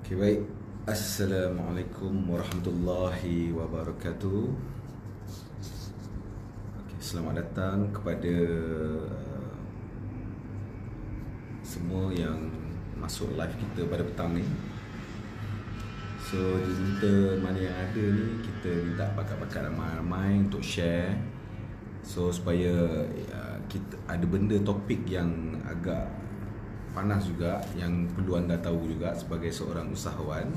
Okay, baik. Assalamualaikum warahmatullahi wabarakatuh. Okay, selamat datang kepada semua yang masuk live kita pada petang ni. So, kita mana yang ada ni, kita minta pakat-pakat ramai-ramai untuk share. So, supaya kita ada benda topik yang agak panas juga, yang perlu anda tahu juga sebagai seorang usahawan.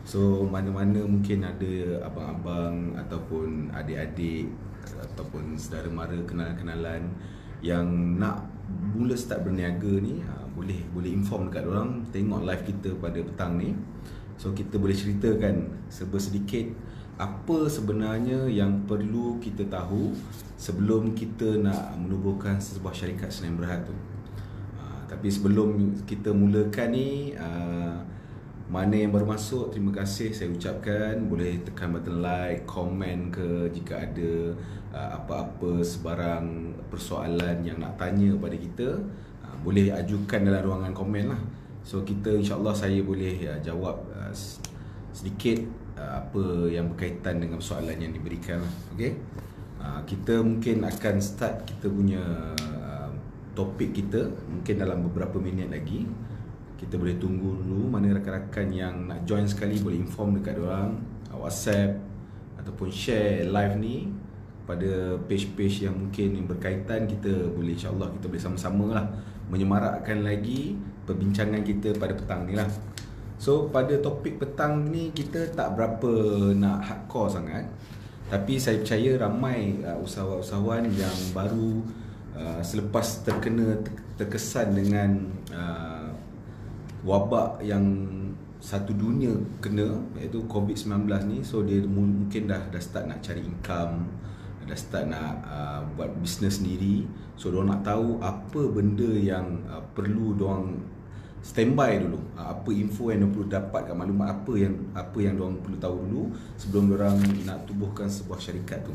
So mana-mana mungkin ada abang-abang ataupun adik-adik ataupun saudara mara kenalan-kenalan yang nak mula start berniaga ni, boleh inform dekat orang, tengok live kita pada petang ni. So kita boleh ceritakan sedikit apa sebenarnya yang perlu kita tahu sebelum kita nak menubuhkan sebuah syarikat Senayan Berhad tu. Tapi sebelum kita mulakan ni, mana yang baru masuk, terima kasih saya ucapkan. Boleh tekan button like, komen ke jika ada apa-apa sebarang persoalan yang nak tanya pada kita, boleh ajukan dalam ruangan komen lah. So kita insyaAllah saya boleh jawab sedikit apa yang berkaitan dengan soalan yang diberikan lah. Okay? Kita mungkin akan start kita punya topik kita mungkin dalam beberapa minit lagi. Kita boleh tunggu dulu mana rakan-rakan yang nak join sekali, boleh inform dekat diorang WhatsApp ataupun share live ni pada page-page yang mungkin yang berkaitan. Kita boleh insyaAllah kita boleh sama-sama lah menyemarakkan lagi perbincangan kita pada petang ni lah. So pada topik petang ni kita tak berapa nak hardcore sangat, tapi saya percaya ramai usahawan-usahawan yang baru selepas terkesan dengan wabak yang satu dunia kena, iaitu COVID-19 ni. So dia mungkin dah start nak cari income, dah start nak buat bisnes sendiri. So diorang nak tahu apa benda yang perlu diorang standby dulu, apa info yang diorang perlu dapat, maklumat apa yang diorang perlu tahu dulu sebelum diorang nak tubuhkan sebuah syarikat tu.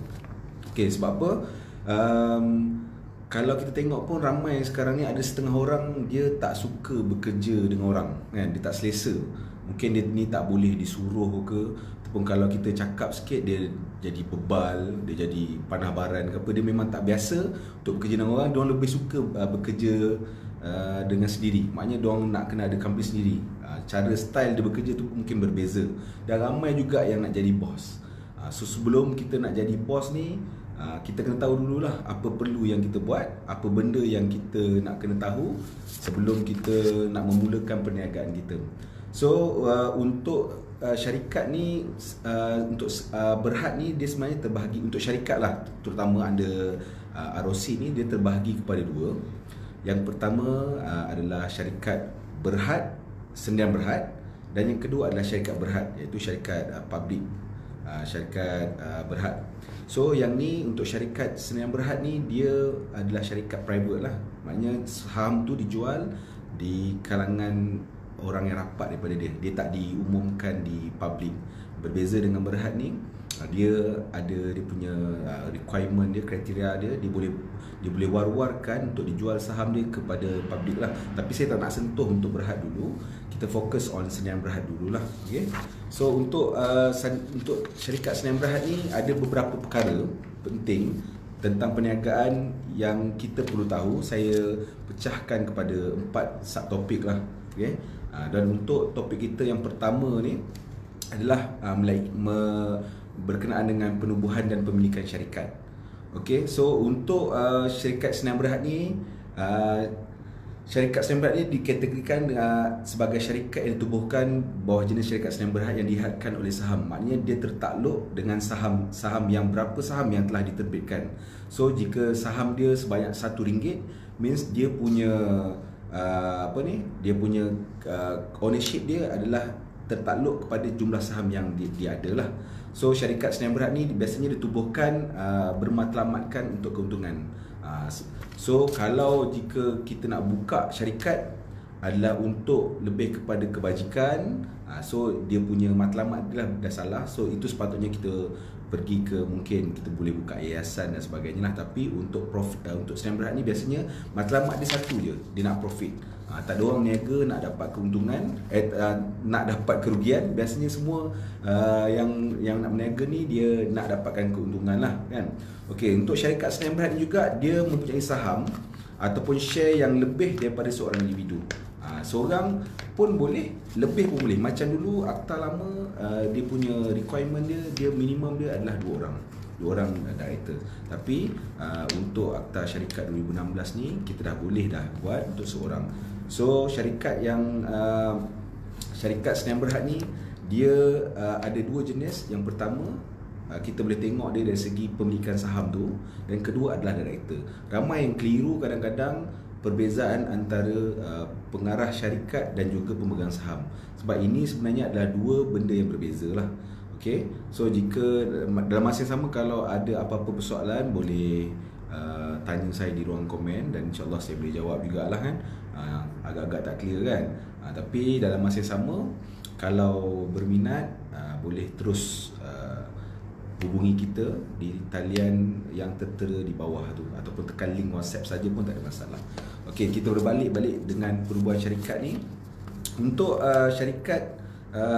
Okay, sebab apa? Kalau kita tengok pun ramai sekarang ni ada setengah orang dia tak suka bekerja dengan orang, kan? Dia tak selesa. Mungkin dia ni tak boleh disuruh ke, ataupun kalau kita cakap sikit dia jadi bebal, dia jadi panah baran ke apa. Dia memang tak biasa untuk bekerja dengan orang. Diorang lebih suka bekerja dengan sendiri. Maknanya diorang nak kena ada company sendiri. Cara style dia bekerja tu mungkin berbeza. Dan ramai juga yang nak jadi bos. So sebelum kita nak jadi bos ni, kita kena tahu dululah apa perlu yang kita buat, apa benda yang kita nak kena tahu sebelum kita nak memulakan perniagaan kita. So untuk syarikat ni, untuk Berhad ni, dia sebenarnya terbahagi untuk syarikat lah, terutama ada ROC ni, dia terbahagi kepada dua. Yang pertama adalah syarikat Berhad, Senayan Berhad, dan yang kedua adalah syarikat Berhad, iaitu syarikat public, syarikat Berhad. So yang ni untuk syarikat Senayan Berhad ni, dia adalah syarikat private lah. Maknanya saham tu dijual di kalangan orang yang rapat daripada dia. Dia tak diumumkan di public. Berbeza dengan Berhad ni, dia ada dia punya requirement dia, kriteria dia. Dia boleh war-warkan untuk dijual saham dia kepada public lah. Tapi saya tak nak sentuh untuk Berhad dulu. Kita fokus on Senayan Berhad dululah. Okay? So untuk syarikat Senayan Berhad ni ada beberapa perkara penting tentang perniagaan yang kita perlu tahu. Saya pecahkan kepada 4 subtopik lah. Okay? Dan untuk topik kita yang pertama ni adalah berkenaan dengan penubuhan dan pemilikan syarikat. Okay, so untuk syarikat Senayan Berhad ni, syarikat Senayan Berhad ni dikategorikan sebagai syarikat yang ditubuhkan bawah jenis syarikat Senayan Berhad yang dihadkan oleh saham. Maknanya dia tertakluk dengan saham yang berapa saham yang telah diterbitkan. So jika saham dia sebanyak RM1, means dia punya dia punya ownership dia adalah tertakluk kepada jumlah saham yang dia ada lah. So syarikat Senayan Berhad ni biasanya ditubuhkan bermatlamatkan untuk keuntungan. So kalau jika kita nak buka syarikat adalah untuk lebih kepada kebajikan, so dia punya matlamat dia dah salah. So itu sepatutnya kita pergi ke, mungkin kita boleh buka yayasan dan sebagainya lah. Tapi untuk profit, untuk Sdn Bhd ni biasanya matlamat dia satu je, dia nak profit. Tak ada orang niaga nak dapat keuntungan, nak dapat kerugian. Biasanya semua yang nak berniaga ni dia nak dapatkan keuntungan lah kan. Okey, untuk syarikat Sdn Bhd ni juga dia mempunyai saham ataupun share yang lebih daripada seorang individu. Seorang pun boleh, lebih pun boleh. Macam dulu akta lama, dia punya requirement dia minimum dia adalah dua orang director. Tapi untuk akta syarikat 2016 ni kita dah boleh dah buat untuk seorang. So syarikat yang syarikat Sdn Bhd ni dia ada dua jenis. Yang pertama, kita boleh tengok dia dari segi pemilikan saham tu, dan kedua adalah director. Ramai yang keliru kadang-kadang perbezaan antara pengarah syarikat dan juga pemegang saham, sebab ini sebenarnya adalah dua benda yang berbeza lah. Okay? So jika dalam masa yang sama kalau ada apa-apa persoalan, boleh tanya saya di ruang komen, dan insyaAllah saya boleh jawab jugalah kan. Agak-agak tak clear kan. Tapi dalam masa yang sama, kalau berminat, boleh terus hubungi kita di talian yang tertera di bawah tu, ataupun tekan link WhatsApp saja pun tak ada masalah. Okey, kita berbalik dengan perubahan syarikat ni. Untuk syarikat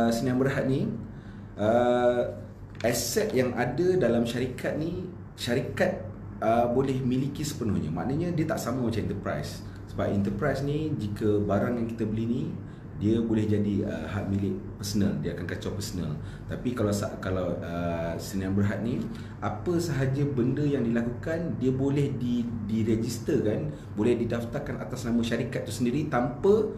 Sdn Bhd ni, aset yang ada dalam syarikat ni, syarikat boleh miliki sepenuhnya. Maknanya dia tak sama macam enterprise. Sebab enterprise ni, jika barang yang kita beli ni, dia boleh jadi hak milik personal, dia akan kacau personal. Tapi kalau Sdn Bhd ni, apa sahaja benda yang dilakukan, dia boleh diregisterkan, boleh didaftarkan atas nama syarikat tu sendiri tanpa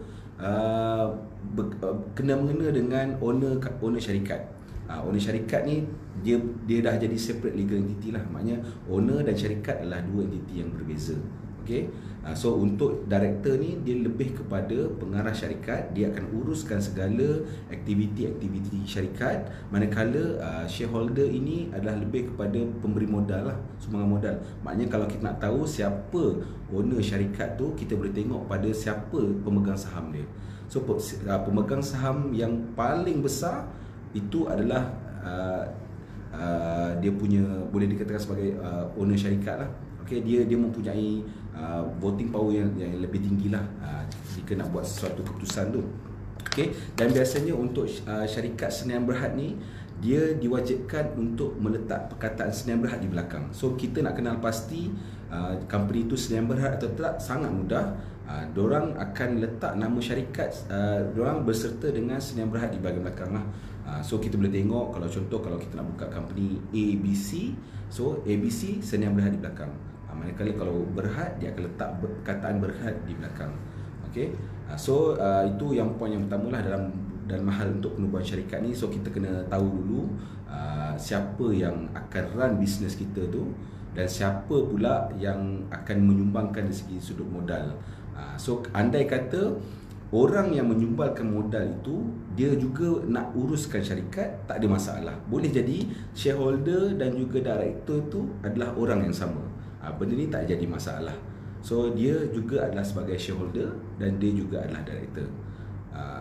kena-mengena dengan owner syarikat. Owner syarikat ni dia dah jadi separate legal entity lah. Maknanya owner dan syarikat adalah dua entiti yang berbeza. Okay? So untuk director ni, dia lebih kepada pengarah syarikat. Dia akan uruskan segala aktiviti-aktiviti syarikat, manakala shareholder ini adalah lebih kepada pemberi modal lah, sumbangan modal. Maknanya kalau kita nak tahu siapa owner syarikat tu, kita boleh tengok pada siapa pemegang saham dia. So pemegang saham yang paling besar itu adalah dia punya, boleh dikatakan sebagai owner syarikat lah. Okay, dia mempunyai voting power yang lebih tinggi lah jika nak buat sesuatu keputusan tu. Okay, dan biasanya untuk syarikat Sdn Bhd ni, dia diwajibkan untuk meletak perkataan Sdn Bhd di belakang. So kita nak kenal pasti company itu Sdn Bhd atau tak, sangat mudah. Diorang akan letak nama syarikat diorang berserta dengan Sdn Bhd di bahagian belakang lah. So kita boleh tengok, kalau contoh kalau kita nak buka company ABC, so ABC Sdn Bhd di belakang. Manakala kalau Berhad, dia akan letak perkataan Berhad di belakang. Okay? So itu yang poin yang pertama lah dalam hal untuk penubuhan syarikat ni. So kita kena tahu dulu siapa yang akan run bisnes kita tu, dan siapa pula yang akan menyumbangkan dari segi sudut modal. So andai kata orang yang menyumbangkan modal itu, dia juga nak uruskan syarikat, tak ada masalah. Boleh jadi shareholder dan juga director itu adalah orang yang sama. Benda ni tak jadi masalah. So dia juga adalah sebagai shareholder dan dia juga adalah director.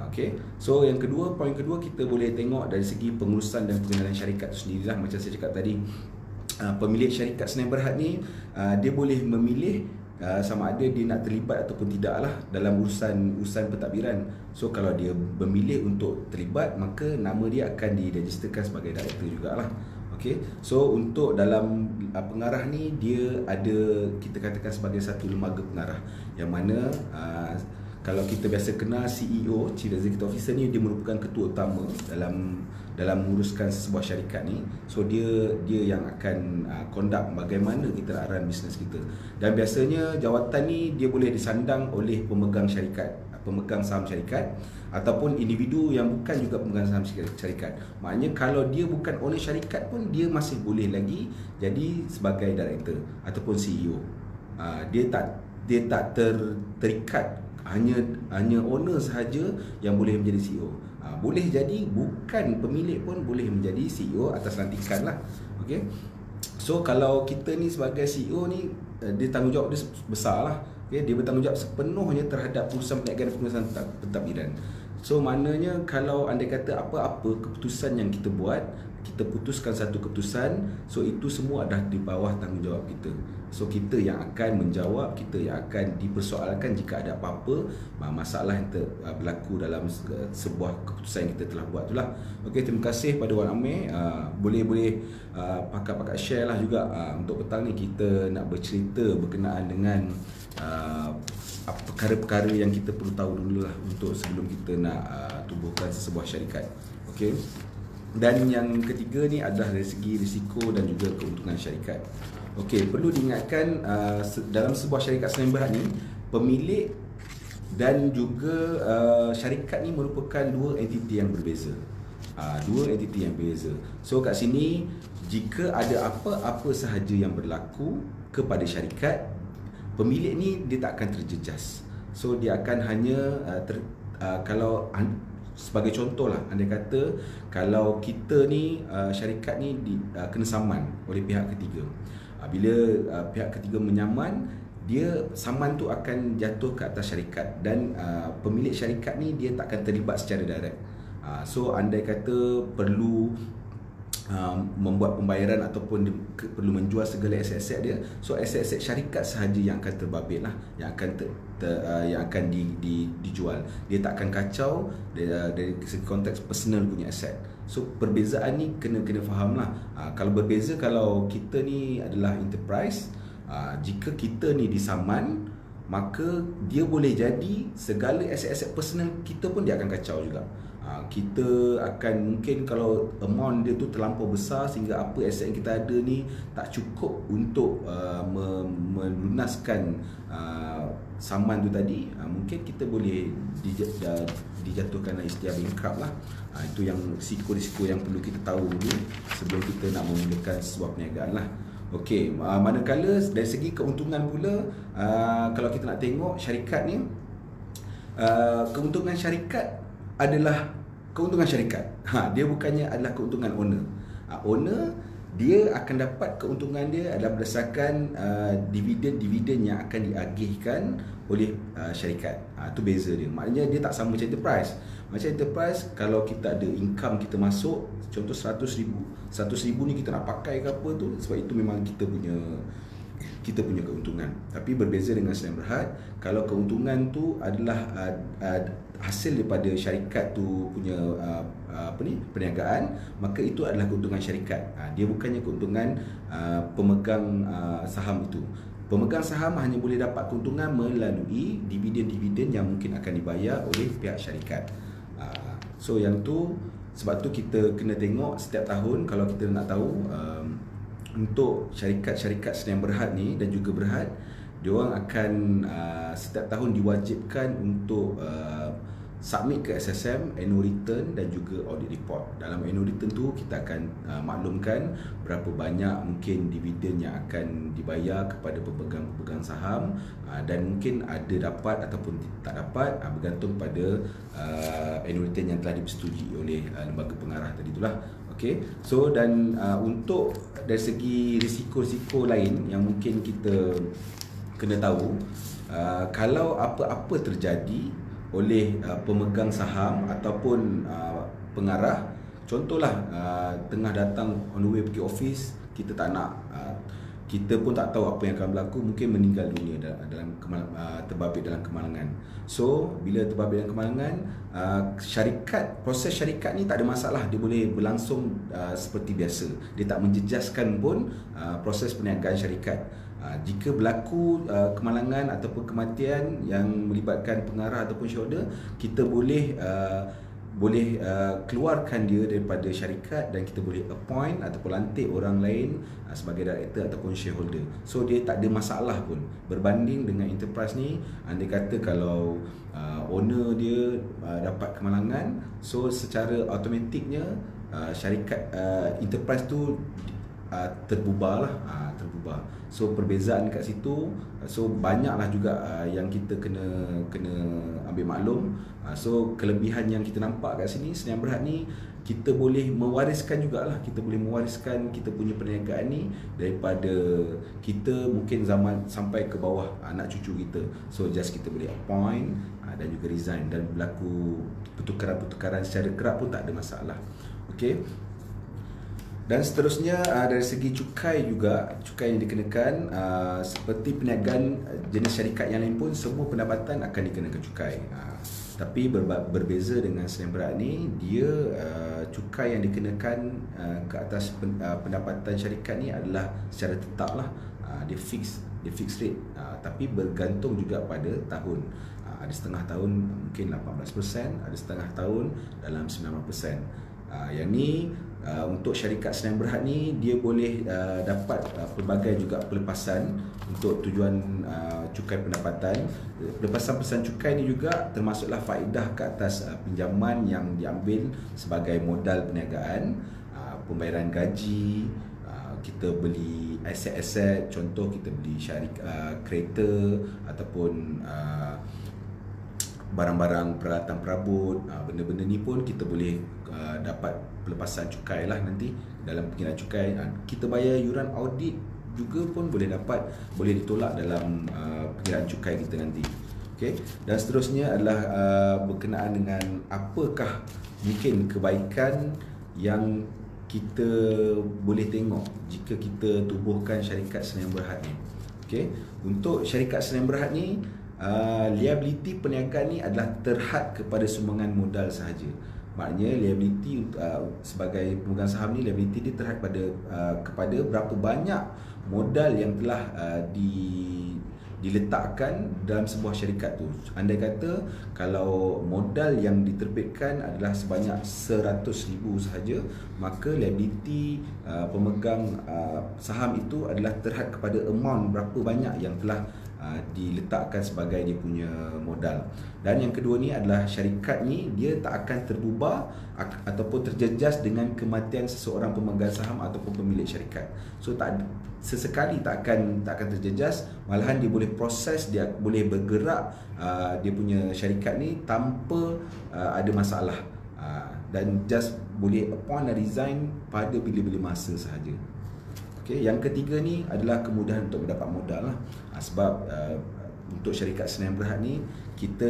Okay. So yang kedua, poin kedua, kita boleh tengok dari segi pengurusan dan pengenalan syarikat tu sendirilah. Macam saya cakap tadi, pemilik syarikat Sdn Bhd ni, dia boleh memilih sama ada dia nak terlibat ataupun tidak lah dalam urusan pentadbiran. So kalau dia memilih untuk terlibat, maka nama dia akan diregisterkan sebagai director jugalah. Okay. So untuk dalam pengarah ni, dia ada, kita katakan sebagai satu lembaga pengarah, yang mana kalau kita biasa kenal CEO, Chief Executive Officer ni, dia merupakan ketua utama dalam menguruskan sebuah syarikat ni. So dia yang akan conduct bagaimana kita nak run bisnes kita. Dan biasanya jawatan ni dia boleh disandang oleh pemegang syarikat, pemegang saham syarikat, ataupun individu yang bukan juga pemegang saham syarikat. Maknanya kalau dia bukan owner syarikat pun, dia masih boleh lagi jadi sebagai director ataupun CEO. Dia tak terikat, hanya owner sahaja yang boleh menjadi CEO. Boleh jadi bukan pemilik pun boleh menjadi CEO atas lantikan lah. Okay? So kalau kita ni sebagai CEO ni, dia tanggungjawab dia besar lah. Okay? Dia bertanggungjawab sepenuhnya terhadap urusan perniagaan dan pengurusan pentadbiran. So maknanya kalau andai kata apa-apa keputusan yang kita buat, kita putuskan satu keputusan, so itu semua dah di bawah tanggungjawab kita. So kita yang akan menjawab, kita yang akan dipersoalkan jika ada apa-apa masalah yang berlaku dalam sebuah keputusan yang kita telah buat itulah. Okey, terima kasih pada Wan Amir. Boleh pakar-pakar share lah juga untuk petang ni kita nak bercerita berkenaan dengan perkara-perkara yang kita perlu tahu dulu lah untuk sebelum kita nak tubuhkan sebuah syarikat. Okey. Dan yang ketiga ni adalah dari segi risiko dan juga keuntungan syarikat. Okey, perlu diingatkan dalam sebuah syarikat selain berhad ni, pemilik dan juga syarikat ni merupakan dua entiti yang berbeza. Dua entiti yang berbeza. So kat sini, jika ada apa-apa sahaja yang berlaku kepada syarikat, pemilik ni dia tak akan terjejas. So dia akan hanya kalau sebagai contoh lah, andai kata kalau kita ni syarikat ni kena saman oleh pihak ketiga. Bila pihak ketiga menyaman, dia saman tu akan jatuh ke atas syarikat dan pemilik syarikat ni dia tak akan terlibat secara direct. So andai kata perlu membuat pembayaran ataupun perlu menjual segala aset-aset dia, so aset-aset syarikat sahaja yang akan terbabit lah, yang akan dijual. Dia tak akan kacau dari segi konteks personal punya aset. So perbezaan ni kena faham lah. Kalau berbeza, kalau kita ni adalah enterprise, jika kita ni disaman, maka dia boleh jadi segala aset-aset personal kita pun dia akan kacau juga. Kita akan mungkin kalau amount dia tu terlampau besar sehingga apa aset yang kita ada ni tak cukup untuk melunaskan saman tu tadi, mungkin kita boleh dijatuhkan istilah bankrupt lah. Itu yang risiko-risiko yang perlu kita tahu dulu sebelum kita nak memulakan sebuah perniagaan lah. Okey, manakala dari segi keuntungan pula, kalau kita nak tengok syarikat ni, keuntungan syarikat adalah keuntungan syarikat. Dia bukannya adalah keuntungan owner. Owner dia akan dapat keuntungan dia adalah berdasarkan dividen-dividen yang akan diagihkan oleh syarikat. Itu beza dia. Maknanya dia tak sama macam enterprise. Macam enterprise, kalau kita ada income kita masuk, contoh 100,000. 100,000 ni kita nak pakai ke apa tu, sebab itu memang kita punya keuntungan. Tapi berbeza dengan selain berhad, kalau keuntungan tu adalah hasil daripada syarikat tu punya perniagaan, maka itu adalah keuntungan syarikat. Dia bukannya keuntungan pemegang saham itu. Pemegang saham hanya boleh dapat keuntungan melalui dividen-dividen yang mungkin akan dibayar oleh pihak syarikat. So yang tu, sebab tu kita kena tengok setiap tahun kalau kita nak tahu untuk syarikat-syarikat selain berhad ni dan juga berhad, diorang akan setiap tahun diwajibkan untuk submit ke SSM annual return dan juga audit report. Dalam annual return tu kita akan maklumkan berapa banyak mungkin dividen yang akan dibayar kepada pemegang saham, dan mungkin ada dapat ataupun tak dapat, bergantung pada annual return yang telah disetujui oleh lembaga pengarah tadi itulah. Okay, so dan untuk dari segi risiko-risiko lain yang mungkin kita kena tahu, kalau apa-apa terjadi oleh pemegang saham ataupun pengarah, contohlah tengah datang on the way pergi office, kita tak nak, kita pun tak tahu apa yang akan berlaku, mungkin meninggal dunia dalam terbabit dalam kemalangan. So bila terbabit dalam kemalangan, proses syarikat ni tak ada masalah, dia boleh berlangsung seperti biasa, dia tak menjejaskan pun proses perniagaan syarikat. Jika berlaku kemalangan ataupun kematian yang melibatkan pengarah ataupun shareholder, kita boleh keluarkan dia daripada syarikat dan kita boleh appoint ataupun lantik orang lain sebagai director ataupun shareholder. So dia tak ada masalah pun berbanding dengan enterprise ni. Andai kata kalau owner dia dapat kemalangan, so secara automatiknya syarikat enterprise tu terbubar lah, terbubar. So perbezaan kat situ, so banyaklah juga yang kita kena ambil maklum. So kelebihan yang kita nampak kat sini, Sdn Bhd ni, kita boleh mewariskan jugalah, kita boleh mewariskan kita punya perniagaan ni daripada kita mungkin zaman sampai ke bawah anak cucu kita. So just kita boleh appoint dan juga resign, dan berlaku pertukaran-pertukaran secara kerap pun tak ada masalah. Okey. Dan seterusnya dari segi cukai juga, cukai yang dikenakan seperti perniagaan jenis syarikat yang lain pun, semua pendapatan akan dikenakan cukai. Tapi berbeza dengan Sdn Bhd ni, dia cukai yang dikenakan ke atas pendapatan syarikat ni adalah secara tetap lah. Dia fix rate, tapi bergantung juga pada tahun. Ada setengah tahun mungkin 18%, ada setengah tahun dalam 19%. Yang ni untuk syarikat Sdn Bhd ni, dia boleh dapat pelbagai juga pelepasan untuk tujuan cukai pendapatan. Pelepasan cukai ni juga termasuklah faedah ke atas pinjaman yang diambil sebagai modal perniagaan, pembayaran gaji, kita beli aset-aset, contoh kita beli kereta ataupun barang-barang peralatan perabot, benda-benda ni pun kita boleh dapat pelepasan cukai lah nanti dalam pengiraan cukai. Kita bayar yuran audit juga pun boleh ditolak dalam pengiraan cukai kita nanti. Okay. Dan seterusnya adalah berkenaan dengan apakah mungkin kebaikan yang kita boleh tengok jika kita tubuhkan syarikat Sdn Bhd ni. Okay. Untuk syarikat Sdn Bhd ni, liability perniagaan ni adalah terhad kepada sumbangan modal sahaja. Maknanya liability sebagai pemegang saham ni, liability dia terhad kepada berapa banyak modal yang telah diletakkan dalam sebuah syarikat tu. Andai kata kalau modal yang diterbitkan adalah sebanyak 100,000 sahaja, maka liability pemegang saham itu adalah terhad kepada amount berapa banyak yang telah diletakkan sebagai dia punya modal. Dan yang kedua ni adalah syarikat ni dia tak akan terbubar ataupun terjejas dengan kematian seseorang pemegang saham ataupun pemilik syarikat. So sesekali tak akan terjejas, malahan dia boleh proses, dia boleh bergerak dia punya syarikat ni tanpa ada masalah, dan just boleh appoint dan resign pada bila-bila masa sahaja. Okay. Yang ketiga ni adalah kemudahan untuk mendapat modal lah. Sebab untuk syarikat Sdn Bhd ni, kita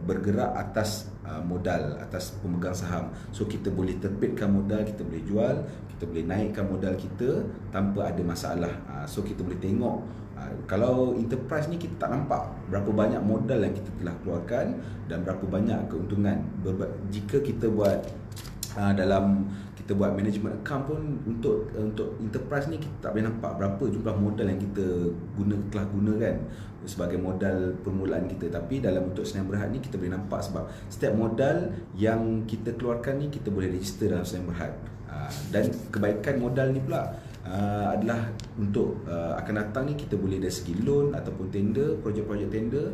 bergerak atas modal, atas pemegang saham. So kita boleh terbitkan modal, kita boleh jual, kita boleh naikkan modal kita tanpa ada masalah. So kita boleh tengok, kalau enterprise ni kita tak nampak berapa banyak modal yang kita telah keluarkan dan berapa banyak keuntungan. Jika kita buat kita buat management account pun, untuk enterprise ni kita tak boleh nampak berapa jumlah modal yang kita telah gunakan sebagai modal permulaan kita. Tapi dalam untuk Sdn Bhd ni kita boleh nampak, sebab setiap modal yang kita keluarkan ni kita boleh register dalam Sdn Bhd. Dan kebaikan modal ni pula adalah untuk akan datang ni kita boleh dari segi loan ataupun tender, projek-projek tender.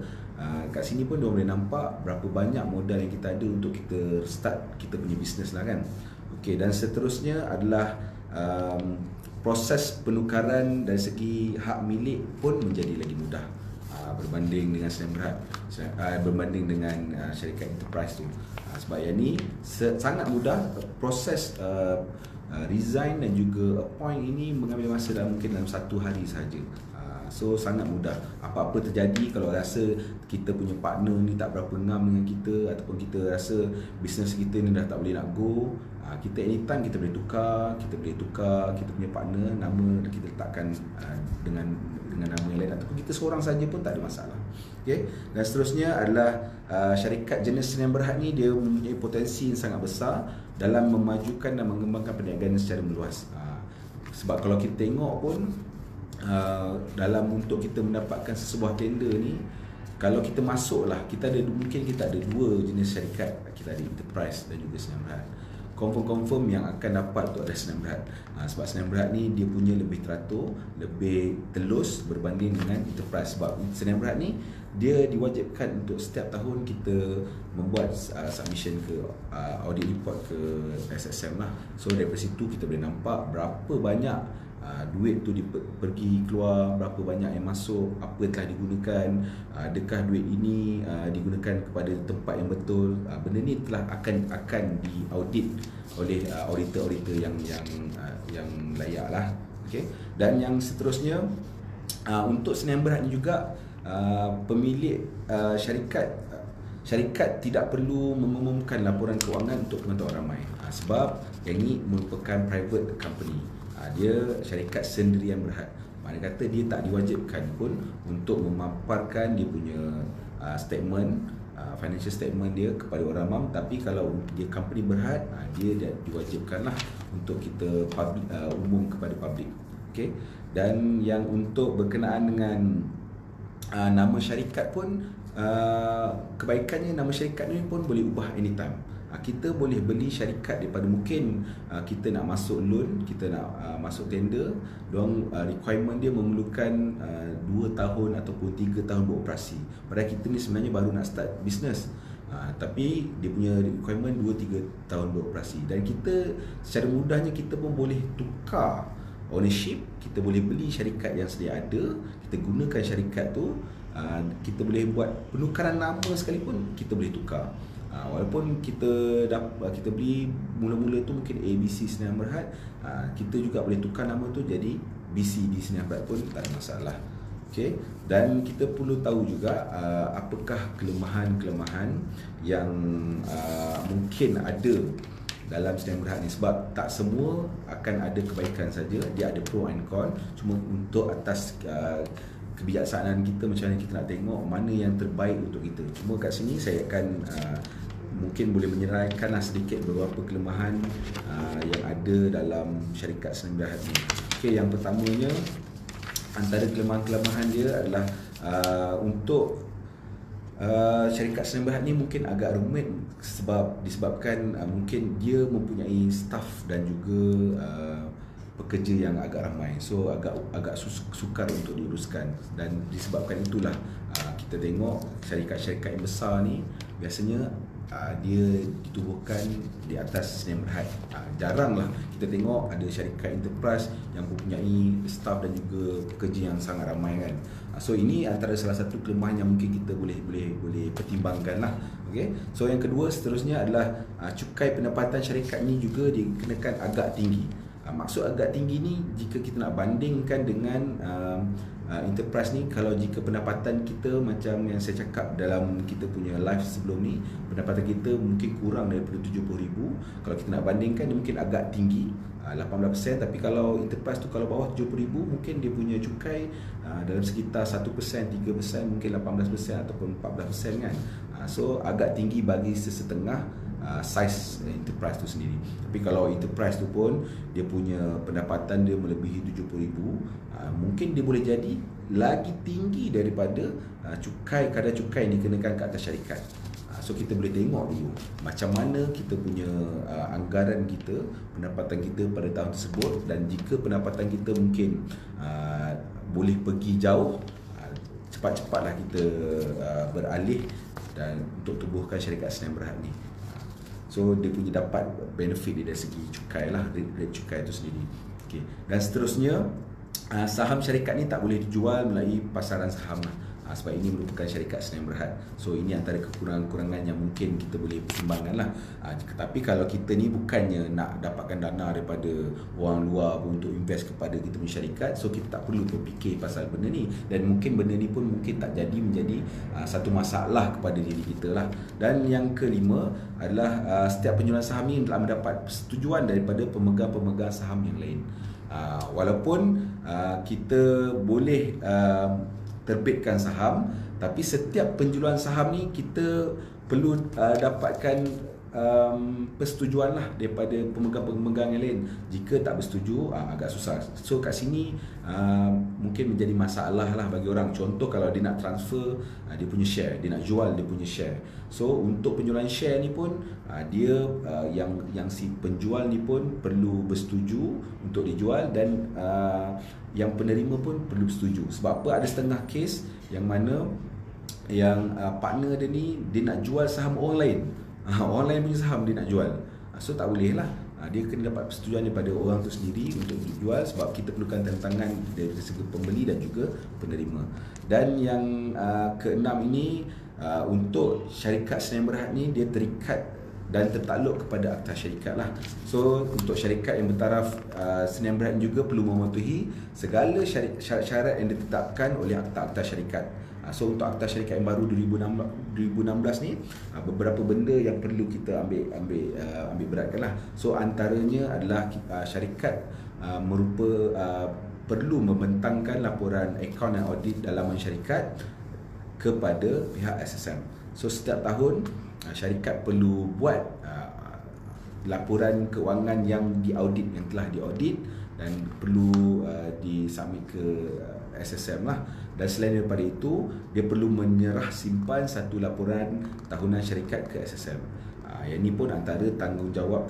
Kat sini pun dia boleh nampak berapa banyak modal yang kita ada untuk kita start kita punya bisnes lah kan. Okey, dan seterusnya adalah proses penukaran dari segi hak milik pun menjadi lagi mudah berbanding dengan Sdn Bhd, berbanding dengan syarikat enterprise tu. Sebab yang ni sangat mudah, proses resign dan juga appoint ini mengambil masa mungkin dalam 1 hari sahaja. So sangat mudah. Apa-apa terjadi, kalau rasa kita punya partner ni tak berapa ngam dengan kita, ataupun kita rasa bisnes kita ni dah tak boleh nak go, kita anytime kita boleh tukar kita punya partner, nama kita letakkan dengan nama yang lain, ataupun kita seorang saja pun tak ada masalah. Okay. Dan seterusnya adalah syarikat jenis Sdn Bhd ni, dia mempunyai potensi yang sangat besar dalam memajukan dan mengembangkan perniagaan secara meluas. Sebab kalau kita tengok pun, dalam untuk kita mendapatkan sesebuah tender ni, kalau kita masuk lah, mungkin kita ada 2 jenis syarikat, kita ada enterprise dan juga Sdn Bhd. Confirm yang akan dapat tu ada Sdn Bhd. Sebab Sdn Bhd ni dia punya lebih teratur, lebih telus berbanding dengan enterprise. Sebab Sdn Bhd ni dia diwajibkan untuk setiap tahun kita membuat submission ke audit report ke SSM lah. So daripada situ kita boleh nampak berapa banyak duit tu pergi keluar, berapa banyak yang masuk, apa telah digunakan, adakah duit ini digunakan kepada tempat yang betul. Benda ni telah akan diaudit oleh auditor-auditor yang layak lah. Okay. Dan yang seterusnya, untuk Sdn Bhd ni juga, pemilik syarikat syarikat tidak perlu mengumumkan laporan kewangan untuk pengetahuan ramai. Sebab yang ini merupakan private company. Dia syarikat sendirian berhad. Maknanya kata dia tak diwajibkan pun untuk memaparkan dia punya statement, financial statement dia kepada orang awam. Tapi kalau dia company berhad, dia diwajibkanlah untuk kita umum kepada publik. Okay? Dan yang untuk berkenaan dengan nama syarikat pun, kebaikannya nama syarikat ni pun boleh ubah anytime. Kita boleh beli syarikat daripada mungkin kita nak masuk loan, kita nak masuk tender, dorang requirement dia memerlukan 2 tahun ataupun 3 tahun beroperasi. Padahal kita ni sebenarnya baru nak start business. Tapi dia punya requirement 2-3 tahun beroperasi. Dan kita secara mudahnya kita pun boleh tukar ownership. Kita boleh beli syarikat yang sedia ada, kita gunakan syarikat tu, kita boleh buat penukaran nama sekalipun, kita boleh tukar. Walaupun kita beli mula-mula tu mungkin ABC Sdn Bhd, kita juga boleh tukar nama tu jadi BCD Sdn Bhd pun tak ada masalah. Okay? Dan kita perlu tahu juga apakah kelemahan-kelemahan yang mungkin ada dalam Sdn Bhd ni, sebab tak semua akan ada kebaikan saja, dia ada pro and con. Cuma untuk atas kebijaksanaan kita, macam mana kita nak tengok mana yang terbaik untuk kita. Cuma kat sini saya akan mungkin boleh menyeraikanlah sedikit beberapa kelemahan yang ada dalam syarikat Sdn Bhd ni. Okay, yang pertamanya, antara kelemahan-kelemahan dia adalah untuk syarikat Sdn Bhd ni mungkin agak rumit disebabkan mungkin dia mempunyai staff dan juga pekerja yang agak ramai. So agak sukar untuk diuruskan, dan disebabkan itulah kita tengok syarikat-syarikat yang besar ni biasanya dia ditubuhkan di atas Sdn Bhd. Jaranglah kita tengok ada syarikat enterprise yang mempunyai staff dan juga pekerja yang sangat ramai kan. So ini antara salah satu kelemahan yang mungkin kita boleh pertimbangkan lah. Okay? So yang kedua seterusnya adalah cukai pendapatan syarikat ni juga dikenakan agak tinggi. Maksud agak tinggi ni, jika kita nak bandingkan dengan enterprise ni, kalau jika pendapatan kita macam yang saya cakap dalam kita punya live sebelum ni, pendapatan kita mungkin kurang daripada 70,000. Kalau kita nak bandingkan, dia mungkin agak tinggi, 18%. Tapi kalau enterprise tu kalau bawah 70,000, mungkin dia punya cukai dalam sekitar 1%, 3%, mungkin 18% ataupun 14% kan. So agak tinggi bagi sesetengah size enterprise tu sendiri. Tapi kalau enterprise tu pun dia punya pendapatan dia melebihi 70,000, mungkin dia boleh jadi lagi tinggi daripada kadar cukai yang dikenakan ke atas syarikat. So kita boleh tengok dulu macam mana kita punya anggaran kita, pendapatan kita pada tahun tersebut. Dan jika pendapatan kita mungkin boleh pergi jauh, cepat-cepatlah kita beralih dan untuk tubuhkan syarikat Sdn Bhd ni. So dia punya dapat benefit dari segi cukai lah, rate cukai itu sendiri. Okay. Dan seterusnya, saham syarikat ni tak boleh dijual melalui pasaran saham lah. Sebab ini merupakan syarikat Sdn Bhd. So ini antara kekurangan-kekurangan yang mungkin kita boleh pertimbangkan lah. Tapi kalau kita ni bukannya nak dapatkan dana daripada orang luar pun untuk invest kepada kita punya syarikat, so kita tak perlu berfikir pasal benda ni. Dan mungkin benda ni pun mungkin tak jadi menjadi satu masalah kepada diri kita lah. Dan yang kelima adalah setiap penjualan saham ni telah mendapat persetujuan daripada pemegang-pemegang saham yang lain. Walaupun kita boleh terbitkan saham, tapi setiap penjualan saham ni kita perlu dapatkan persetujuan lah daripada pemegang-pemegang yang lain. Jika tak bersetuju, agak susah. So kat sini mungkin menjadi masalah lah bagi orang. Contoh kalau dia nak transfer dia punya share, dia nak jual dia punya share. So untuk penjualan share ni pun dia yang si penjual ni pun perlu bersetuju untuk dijual, dan yang penerima pun perlu bersetuju. Sebab apa? Ada setengah kes yang mana yang partner dia ni dia nak jual saham orang lain. Orang lain punya saham dia nak jual. So tak boleh lah. Dia kena dapat persetujuan daripada orang tu sendiri untuk dijual, sebab kita perlukan tantangan dari segi pembeli dan juga penerima. Dan yang keenam ini, untuk syarikat Sdn Bhd ni dia terikat dan tertakluk kepada akta syarikat lah. So untuk syarikat yang bertaraf Sdn Bhd juga perlu mematuhi segala syarat-syarat yang ditetapkan oleh akta-akta syarikat. So untuk akta syarikat yang baru 2016 ni, beberapa benda yang perlu kita ambil beratkan lah. So antaranya adalah syarikat perlu membentangkan laporan akaun dan audit dalaman syarikat kepada pihak SSM. So setiap tahun syarikat perlu buat laporan keuangan yang diaudit, yang telah diaudit, dan perlu disubmit ke SSM lah. Dan selain daripada itu, dia perlu menyerah simpan satu laporan tahunan syarikat ke SSM. Yang ni pun antara tanggungjawab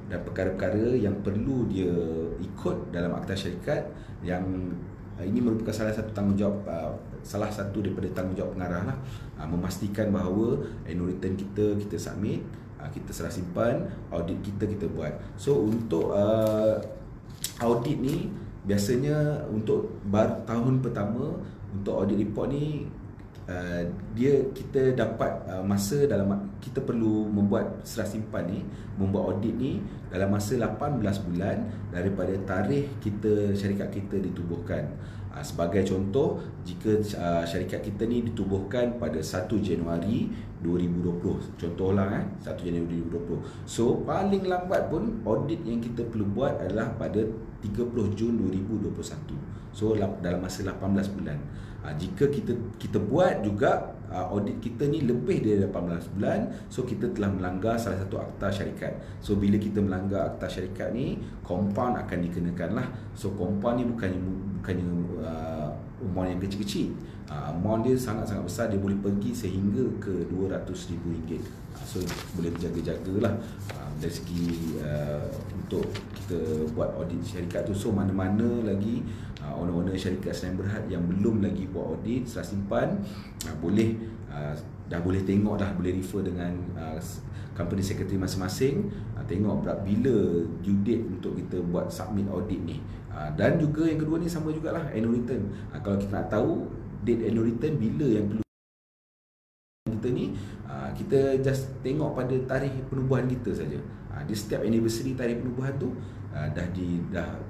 dan perkara-perkara yang perlu dia ikut dalam akta syarikat, yang ini merupakan salah satu tanggungjawab, salah satu daripada tanggungjawab pengarah lah, memastikan bahawa annual return kita submit, kita serah simpan, audit kita buat. So untuk audit ni biasanya untuk tahun pertama untuk audit report ni, kita dapat masa kita perlu membuat serah simpan ni, membuat audit ni dalam masa 18 bulan daripada tarikh syarikat kita ditubuhkan. Sebagai contoh, jika syarikat kita ni ditubuhkan pada 1 Januari 2020, contohlah 1 Januari 2020. So paling lambat pun audit yang kita perlu buat adalah pada 30 Jun 2021. So dalam masa 18 bulan. Jika kita buat juga audit kita ni lebih dari 18 bulan, so kita telah melanggar salah satu akta syarikat. So bila kita melanggar akta syarikat ni, compound akan dikenakan lah. So compound ni bukannya amount yang kecil-kecil. Amount dia sangat-sangat besar, dia boleh pergi sehingga ke RM200,000. So boleh berjaga-jagalah dari segi untuk kita buat audit syarikat tu. So mana-mana lagi owner-owner syarikat Senayan Berhad yang belum lagi buat audit serah simpan, dah boleh tengok dah, boleh refer dengan company secretary masing-masing, tengok bila due date untuk kita buat submit audit ni. Dan juga yang kedua ni sama jugalah, annual return. Kalau kita nak tahu date annual return bila yang perlu kita ni, kita just tengok pada tarikh penubuhan kita saja. Di setiap anniversary tarikh penubuhan tu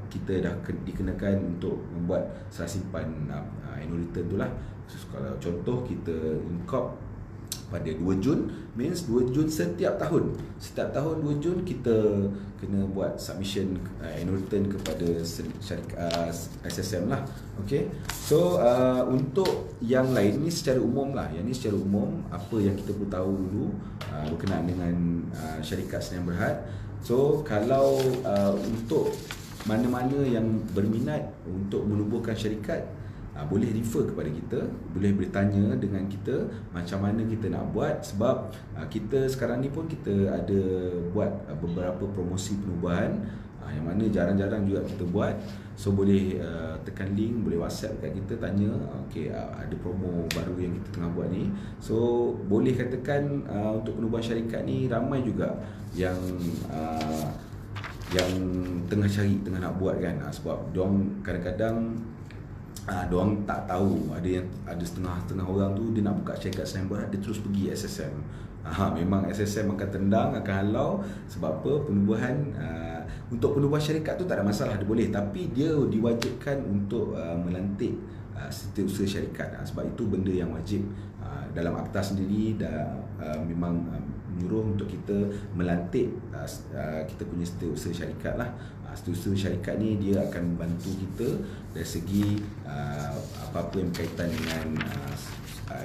kita dah dikenakan untuk membuat serah simpan annual return tu lah. So, kalau contoh kita incorp pada 2 Jun, means 2 Jun setiap tahun 2 Jun kita kena buat submission annual return kepada syarikat SSM lah. Okay, so untuk yang lain ni secara umum lah, yang ni secara umum apa yang kita perlu tahu dulu berkenaan dengan syarikat Senayan Berhad. So kalau untuk mana-mana yang berminat untuk menubuhkan syarikat, boleh refer kepada kita, boleh bertanya dengan kita macam mana kita nak buat. Sebab kita sekarang ni pun kita ada buat beberapa promosi penubuhan yang mana jarang-jarang juga kita buat. So boleh tekan link, boleh WhatsApp kat kita, tanya okay, ada promo baru yang kita tengah buat ni. So boleh katakan untuk penubuhan syarikat ni ramai juga yang tengah nak buat kan. Sebab diorang kadang-kadang diorang tak tahu, ada setengah orang tu dia nak buka syarikat Senayan Berhad, dia terus pergi SSM. Memang SSM akan tendang, akan halau. Sebab apa? Penubuhan untuk penubuhan syarikat tu tak ada masalah, dia boleh, tapi dia diwajibkan untuk melantik setiausaha syarikat. Sebab itu benda yang wajib. Dalam akta sendiri dah memang menyuruh untuk kita melantik kita punya setiausaha syarikat lah. Setiausaha syarikat ni dia akan membantu kita dari segi apa-apa yang berkaitan dengan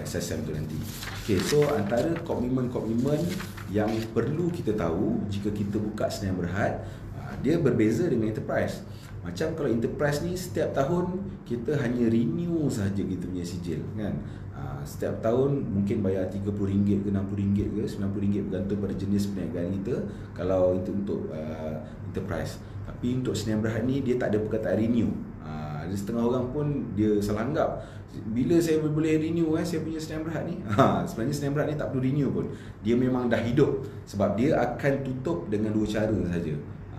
SSM tu nanti. Okay, so antara komitmen-komitmen yang perlu kita tahu jika kita buka Senayan Berhad, dia berbeza dengan enterprise. Macam kalau enterprise ni setiap tahun kita hanya renew sahaja kita punya sijil kan. Setiap tahun mungkin bayar RM30 ke RM60 ke RM90 bergantung pada jenis perniagaan kita kalau itu untuk enterprise. Tapi untuk Senayan Berhad ni dia tak ada perkataan renew. Ada setengah orang pun dia salah anggap, bila saya boleh renew saya punya Senayan Berhad ni. Sebenarnya Senayan Berhad ni tak perlu renew pun, dia memang dah hidup. Sebab dia akan tutup dengan dua cara saja,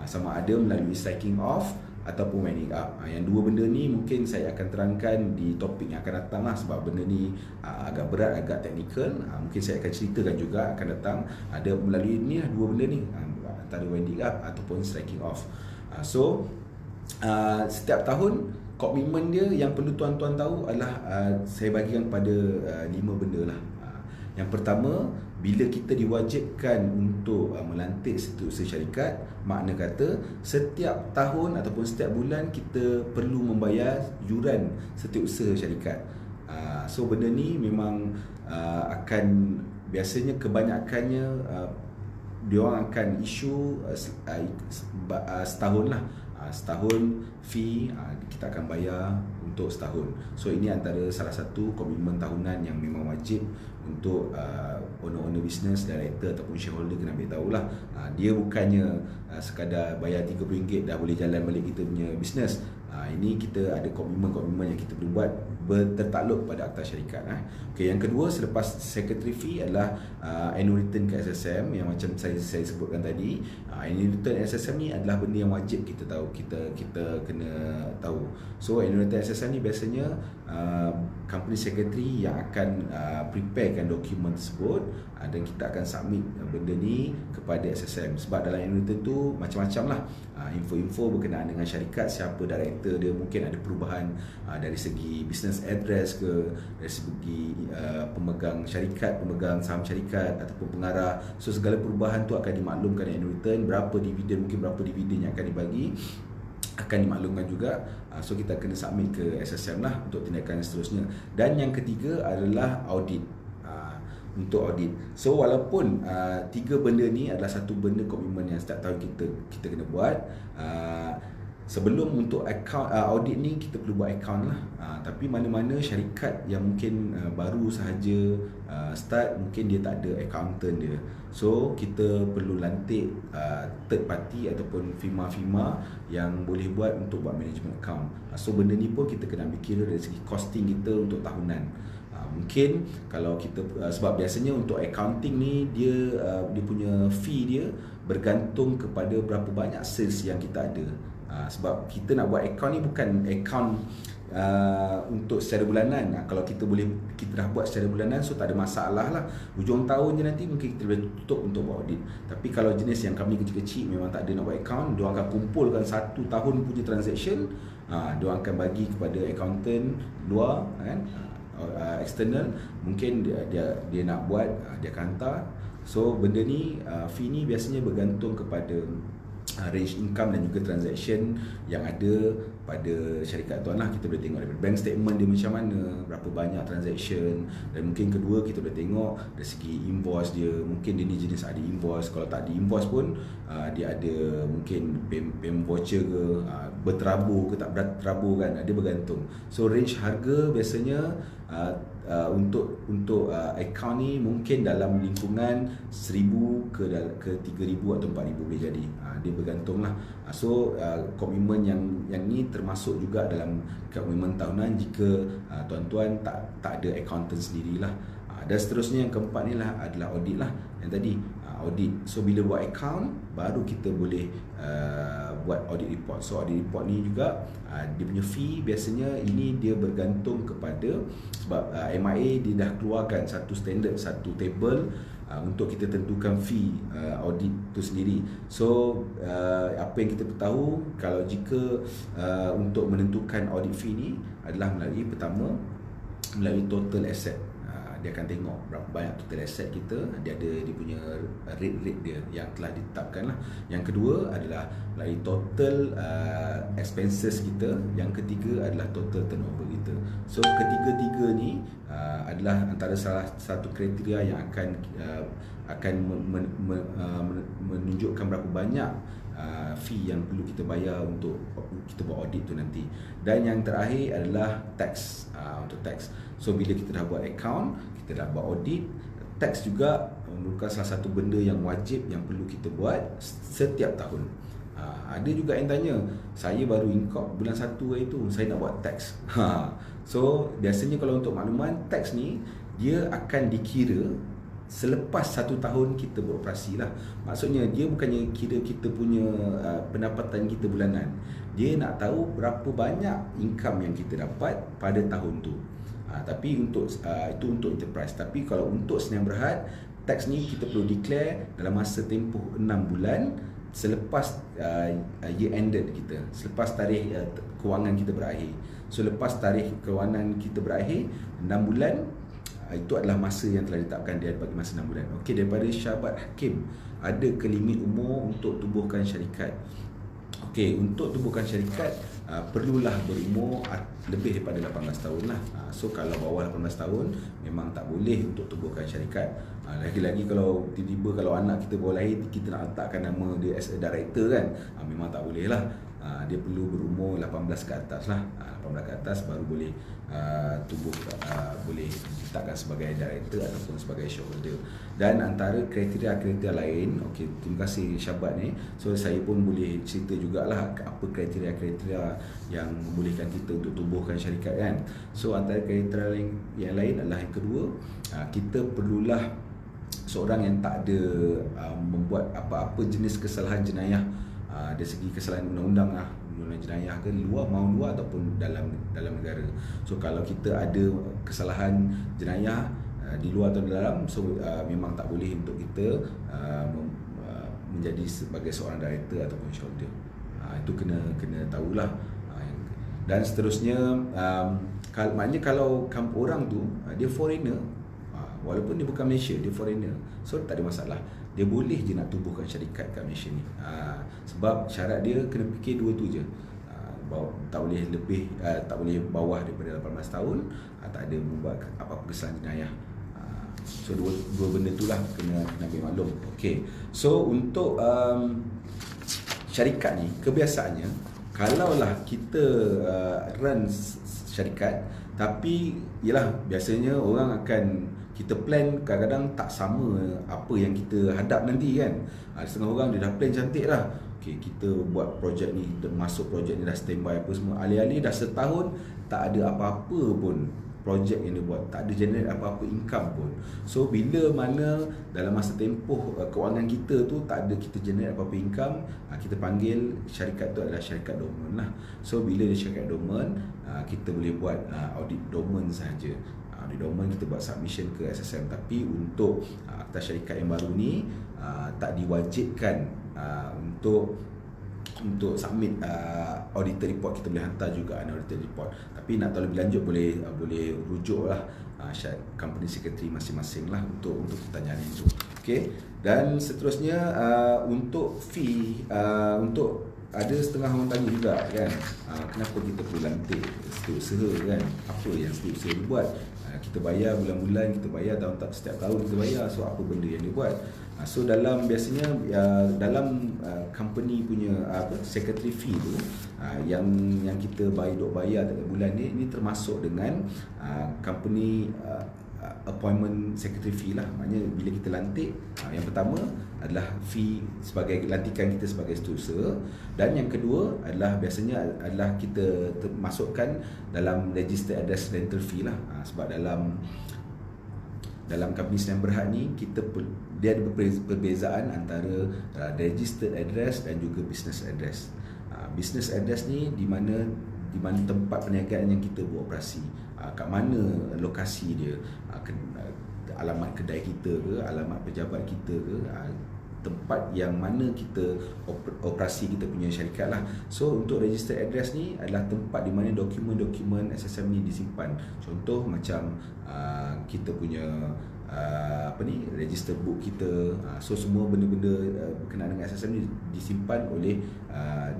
sama ada melalui striking off ataupun winding up. Yang dua benda ni mungkin saya akan terangkan di topik yang akan datang lah. Sebab benda ni agak berat, agak teknikal. Mungkin saya akan ceritakan juga akan datang. Ada melalui ni lah, dua benda ni, antara winding up ataupun striking off. So setiap tahun Komitmen dia yang perlu tuan-tuan tahu adalah saya bagikan kepada 5 benda lah. Yang pertama, bila kita diwajibkan untuk melantik setiausaha syarikat, makna kata setiap tahun ataupun setiap bulan kita perlu membayar yuran setiausaha syarikat. So benda ni memang akan, biasanya kebanyakannya diorang akan isu setahun lah. Setahun fee kita akan bayar untuk setahun. So ini antara salah satu komitmen tahunan yang memang wajib untuk owner-owner business, director ataupun shareholder kena ambil tahulah. Dia bukannya sekadar bayar RM30 dah boleh jalan balik kita punya business. Ini kita ada komitmen-komitmen yang kita perlu buat bertertakluk pada akta syarikat. Okay, yang kedua, selepas secretary fee adalah annual return ke SSM yang macam saya sebutkan tadi. Annual return SSM ni adalah benda yang wajib kita tahu, kita kena tahu. So annual return SSM ni biasanya company secretary yang akan preparekan dokumen tersebut, dan kita akan submit benda ni kepada SSM. Sebab dalam annual return tu macam-macam lah info-info berkenaan dengan syarikat, siapa director dia, mungkin ada perubahan dari segi business address ke, dari segi pemegang syarikat, pemegang saham syarikat ataupun pengarah. So segala perubahan tu akan dimaklumkan di annual return. Berapa dividen, mungkin berapa dividen yang akan dibagi akan dimaklumkan juga. So kita kena submit ke SSM lah untuk tindakan seterusnya. Dan yang ketiga adalah audit. Untuk audit. So walaupun tiga benda ni adalah satu benda komitmen yang setiap tahun kita kena buat, sebelum untuk account audit ni kita perlu buat account lah. Tapi mana-mana syarikat yang mungkin baru sahaja start, mungkin dia tak ada accountant dia. So kita perlu lantik third party ataupun firma-firma yang boleh buat untuk buat management account. So benda ni pun kita kena ambil kira dari segi costing kita untuk tahunan. Mungkin kalau kita, sebab biasanya untuk accounting ni dia punya fee dia bergantung kepada berapa banyak sales yang kita ada. Sebab kita nak buat account ni bukan account untuk secara bulanan. Kalau kita dah buat secara bulanan, so tak ada masalah lah. Hujung tahun je nanti mungkin kita boleh tutup untuk buat audit. Tapi kalau jenis yang company kecil-kecil memang tak ada nak buat account, diorang akan kumpulkan 1 tahun punya transaction, diorang akan bagi kepada accountant luar kan, external, mungkin dia nak buat, dia akan hantar. So benda ni, fee ni biasanya bergantung kepada range income dan juga transaction yang ada pada syarikat tuan lah. Kita boleh tengok daripada bank statement dia macam mana, berapa banyak transaction. Dan mungkin kedua, kita boleh tengok dari segi invoice dia, mungkin dia ni jenis ada invoice. Kalau tak ada invoice pun dia ada mungkin payment voucher ke, berterabur ke tak berterabur kan, dia bergantung. So range harga biasanya untuk account ni mungkin dalam lingkungan 1,000 ke 3,000 atau 4,000 boleh jadi. Dia bergantung lah. So komitmen yang ni termasuk juga dalam komitmen tahunan jika tuan-tuan tak ada accountant sendirilah. Dan seterusnya yang keempat ni lah adalah audit lah. Yang tadi audit. So bila buat account baru kita boleh buat audit report. So audit report ni juga dia punya fee biasanya ini dia bergantung kepada, sebab MIA dia dah keluarkan satu standard, satu table untuk kita tentukan fee audit tu sendiri. So apa yang kita tahu, kalau jika untuk menentukan audit fee ni adalah melalui, pertama melalui total asset. Dia akan tengok berapa banyak total asset kita, dia punya rate dia yang telah ditetapkan lah. Yang kedua adalah melalui total expenses kita. Yang ketiga adalah total turnover kita. So ketiga-tiga ni adalah antara salah satu kriteria yang akan menunjukkan berapa banyak fee yang perlu kita bayar untuk kita buat audit tu nanti. Dan yang terakhir adalah tax. Untuk tax, so bila kita dah buat account, kita dah buat audit, tax juga merupakan salah satu benda yang wajib yang perlu kita buat setiap tahun. Ada juga yang tanya, saya baru income bulan 1 hari tu, saya nak buat tax. So biasanya kalau untuk makluman, tax ni dia akan dikira selepas 1 tahun kita beroperasi lah. Maksudnya dia bukannya kira kita punya pendapatan kita bulanan. Dia nak tahu berapa banyak income yang kita dapat pada tahun tu. Tapi untuk itu untuk enterprise. Tapi kalau untuk Sdn Bhd, tax ni kita perlu declare dalam masa tempoh 6 bulan selepas year ended kita, selepas tarikh kewangan kita berakhir. So lepas tarikh kewangan kita berakhir 6 bulan, itu adalah masa yang telah ditetapkan dia bagi masa 6 bulan. Okey, daripada Syahabat Hakim, ada ke limit umur untuk tubuhkan syarikat? Okey, untuk tubuhkan syarikat perlulah berumur lebih daripada 18 tahun lah. So kalau bawah 18 tahun memang tak boleh untuk tubuhkan syarikat. Lagi-lagi kalau tiba-tiba kalau anak kita baru lahir, kita nak letakkan nama dia as a director kan, memang tak boleh lah. Dia perlu berumur 18 ke atas lah. 18 ke atas baru boleh boleh ditetapkan sebagai director ataupun sebagai shareholder. Dan antara kriteria-kriteria lain, okey, terima kasih Syahabat ni. So saya pun boleh cerita jugalah apa kriteria-kriteria yang membolehkan kita untuk tubuhkan syarikat kan. So antara kriteria yang lain adalah yang kedua, kita perlulah seorang yang tak ada membuat apa-apa jenis kesalahan jenayah dari segi kesalahan undang-undang lah, undang-undang jenayah ke luar ataupun dalam negara. So kalau kita ada kesalahan jenayah di luar atau dalam, so memang tak boleh untuk kita menjadi sebagai seorang director ataupun shareholder. Itu kena tahulah. Dan seterusnya, maknanya kalau orang tu dia foreigner, walaupun dia bukan Malaysia, dia foreigner, so tak ada masalah, dia boleh je nak tubuhkan syarikat kat Malaysia ni. Sebab syarat dia kena fikir dua tu je, tak boleh lebih, tak boleh bawah daripada 18 tahun, tak ada membuat apa-apa kesalahan jenayah. So dua benda tu lah kena ambil maklum. Okay, so untuk syarikat ni kebiasaannya, kalaulah kita run syarikat, tapi yalah biasanya orang akan, kita plan kadang-kadang tak sama apa yang kita hadap nanti kan. Setengah orang dia dah plan cantik lah, okay, kita buat projek ni, masuk projek ni dah standby apa semua, alih-alih dah setahun tak ada apa-apa pun projek yang dia buat, tak ada generate apa-apa income pun. So bila mana dalam masa tempoh kewangan kita tu tak ada kita generate apa-apa income, kita panggil syarikat tu adalah syarikat dormant lah. So bila dia syarikat dormant, kita boleh buat audit dormant sahaja. Audit dormant kita buat submission ke SSM, tapi untuk akta syarikat yang baru ni tak diwajibkan untuk submit auditor report. Kita boleh hantar juga auditor report, tapi nak tahu lebih lanjut boleh rujuk lah company secretary masing-masing lah untuk pertanyaan itu. Okay. Dan seterusnya untuk fee, untuk ada setengah orang tanya juga kan, kenapa kita perlu lantik setiausaha kan, apa yang setiausaha dia buat. Kita bayar bulan-bulan, kita bayar setiap tahun kita bayar, so apa benda yang dia buat. So dalam biasanya dalam company punya secretary fee tu, yang kita bayar tiap bulan ni termasuk dengan company appointment secretary fee lah. Maknanya bila kita lantik, yang pertama adalah fee sebagai lantikan kita sebagai setiausaha, dan yang kedua adalah biasanya adalah kita masukkan dalam register address rental fee lah. Sebab dalam company Sdn Bhd ni dia ada perbezaan antara registered address dan juga business address. Business address ni di mana tempat perniagaan yang kita beroperasi, kat mana lokasi dia, alamat kedai kita ke, alamat pejabat kita ke, tempat yang mana kita operasi kita punya syarikat lah. So untuk register address ni adalah tempat di mana dokumen-dokumen SSM ni disimpan. Contoh macam kita punya register book kita. So semua benda-benda berkenaan dengan SSM ni disimpan oleh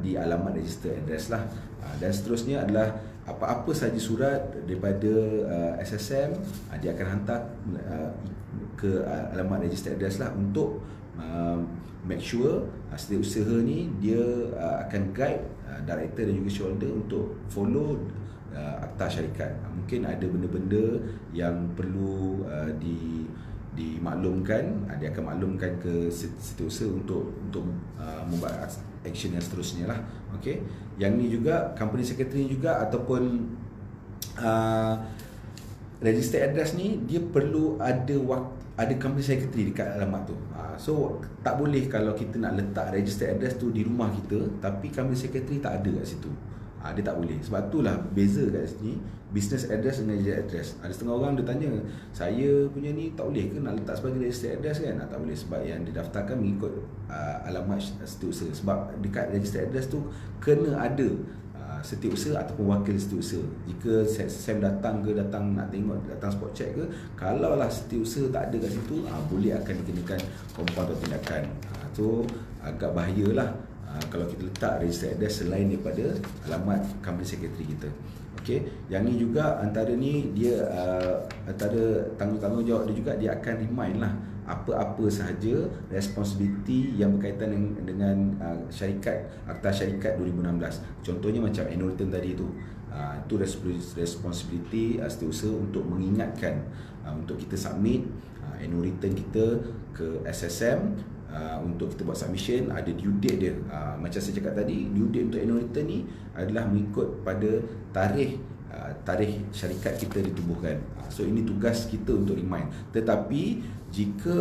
di alamat register address lah. Dan seterusnya adalah apa-apa sahaja surat daripada SSM, dia akan hantar ke alamat register address lah, untuk make sure setiausaha ni dia akan guide director dan juga shareholder untuk follow akta syarikat. Mungkin ada benda-benda yang perlu dimaklumkan, dia akan maklumkan ke setiausaha untuk membuat action yang seterusnya lah. Okay. Yang ni juga company secretary juga ataupun register address ni, dia perlu ada company secretary dekat alamat tu. So tak boleh kalau kita nak letak register address tu di rumah kita, tapi company secretary tak ada kat situ. Dia tak boleh. Sebab itulah beza kat sini business address dengan registered address. Ada setengah orang dia tanya, saya punya ni tak boleh ke nak letak sebagai registered address kan? Tak boleh, sebab yang didaftarkan mengikut alamat setiausaha. Sebab dekat registered address tu kena ada setiausaha ataupun wakil setiausaha. Jika Sam datang nak tengok, datang spot check ke, kalau lah setiausaha tak ada kat situ, boleh akan dikenakan compound atau tindakan. So agak bahayalah kalau kita letak registered address selain daripada alamat company secretary kita. Okey, yang ni juga antara ni dia antara tanggungjawab dia juga, dia akan remind lah apa-apa sahaja responsibility yang berkaitan dengan syarikat, Akta Syarikat 2016. Contohnya macam annual return tadi tu. Itu responsibility setiausaha untuk mengingatkan untuk kita submit annual return kita ke SSM. Untuk kita buat submission, ada due date dia. Macam saya cakap tadi, due date untuk annual return ni adalah mengikut pada tarikh syarikat kita ditubuhkan. So ini tugas kita untuk remind. Tetapi jika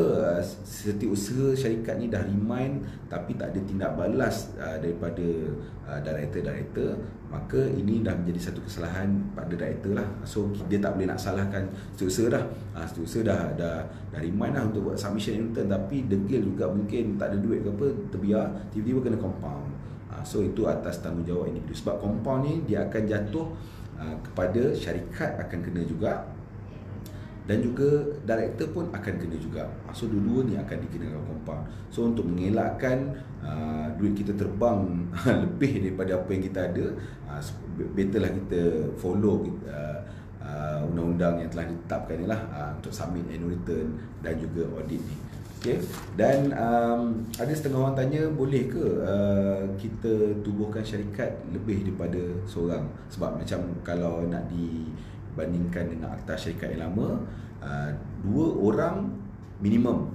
setiausaha syarikat ni dah remind tapi tak ada tindak balas daripada director, maka ini dah menjadi satu kesalahan pada director lah. So dia tak boleh nak salahkan setiausaha dah. Setiausaha dah remind lah untuk buat submission return, tapi degil juga mungkin tak ada duit ke apa, terbiar, tiba-tiba kena compound. So itu atas tanggungjawab individu. Sebab compound ni dia akan jatuh kepada syarikat, akan kena juga, dan juga director pun akan kena juga. So dua-dua ni akan dikenakan compound. So untuk mengelakkan duit kita terbang lebih daripada apa yang kita ada, better lah kita follow undang-undang yang telah ditetapkan ni lah, untuk submit annual return dan juga audit ni. Okay. Dan ada setengah orang tanya, boleh ke kita tubuhkan syarikat lebih daripada seorang? Sebab macam kalau nak dibandingkan dengan akta syarikat yang lama, 2 orang minimum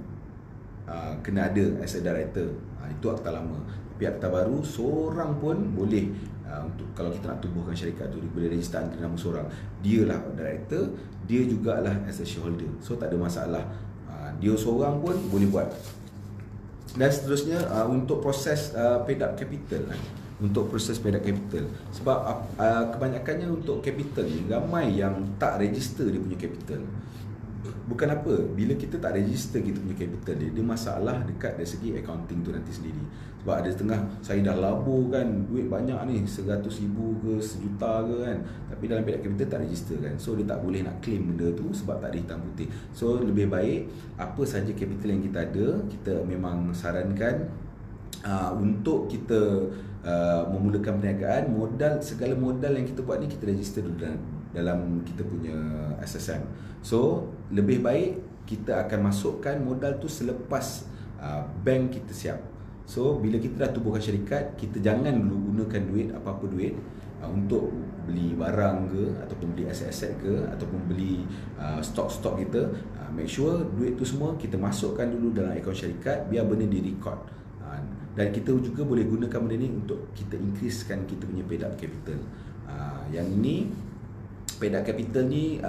kena ada as a director. Itu akta lama. Tapi akta baru, seorang pun boleh. Untuk kalau kita nak tubuhkan syarikat tu, dia boleh register antara nama seorang. Dia lah director, dia jugalah as a shareholder. So tak ada masalah. Dia seorang pun boleh buat. Dan seterusnya untuk proses paid up capital, untuk proses paid up capital, sebab kebanyakannya untuk capital ni ramai yang tak register dia punya capital. Bukan apa, bila kita tak register kita punya capital dia masalah dekat dari segi accounting tu nanti sendiri. Sebab ada setengah, saya dah labur kan duit banyak ni, 100,000 ke 1 juta ke kan, tapi dalam paid up capital tak register kan. So dia tak boleh nak claim benda tu sebab tak ada hitam putih. So lebih baik apa saja capital yang kita ada, kita memang sarankan untuk kita memulakan perniagaan, segala modal yang kita buat ni kita register dulu dalam kita punya SSM. So lebih baik kita akan masukkan modal tu selepas bank kita siap. So bila kita dah tubuhkan syarikat, kita jangan dulu gunakan duit, apa-apa duit untuk beli barang ke, ataupun beli aset-aset ke, ataupun beli stok-stok kita. Make sure duit tu semua kita masukkan dulu dalam akaun syarikat, biar benda di record. Dan kita juga boleh gunakan benda ni untuk kita increasekan kita punya paid up capital. Yang ini paid up capital ni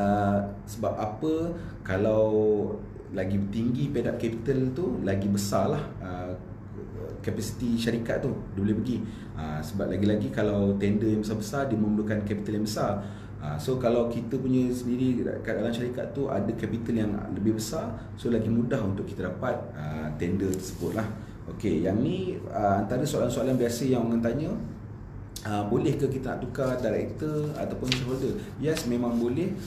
sebab apa, kalau lagi tinggi paid up capital tu, lagi besar lah kapasiti syarikat tu dia boleh pergi. Sebab lagi-lagi kalau tender yang besar-besar, dia memerlukan capital yang besar. So kalau kita punya sendiri kat dalam syarikat tu ada capital yang lebih besar, so lagi mudah untuk kita dapat tender tersebut lah. Okey, yang ni antara soalan-soalan biasa yang orang tanya, boleh ke kita nak tukar director ataupun shareholder? Yes, memang boleh,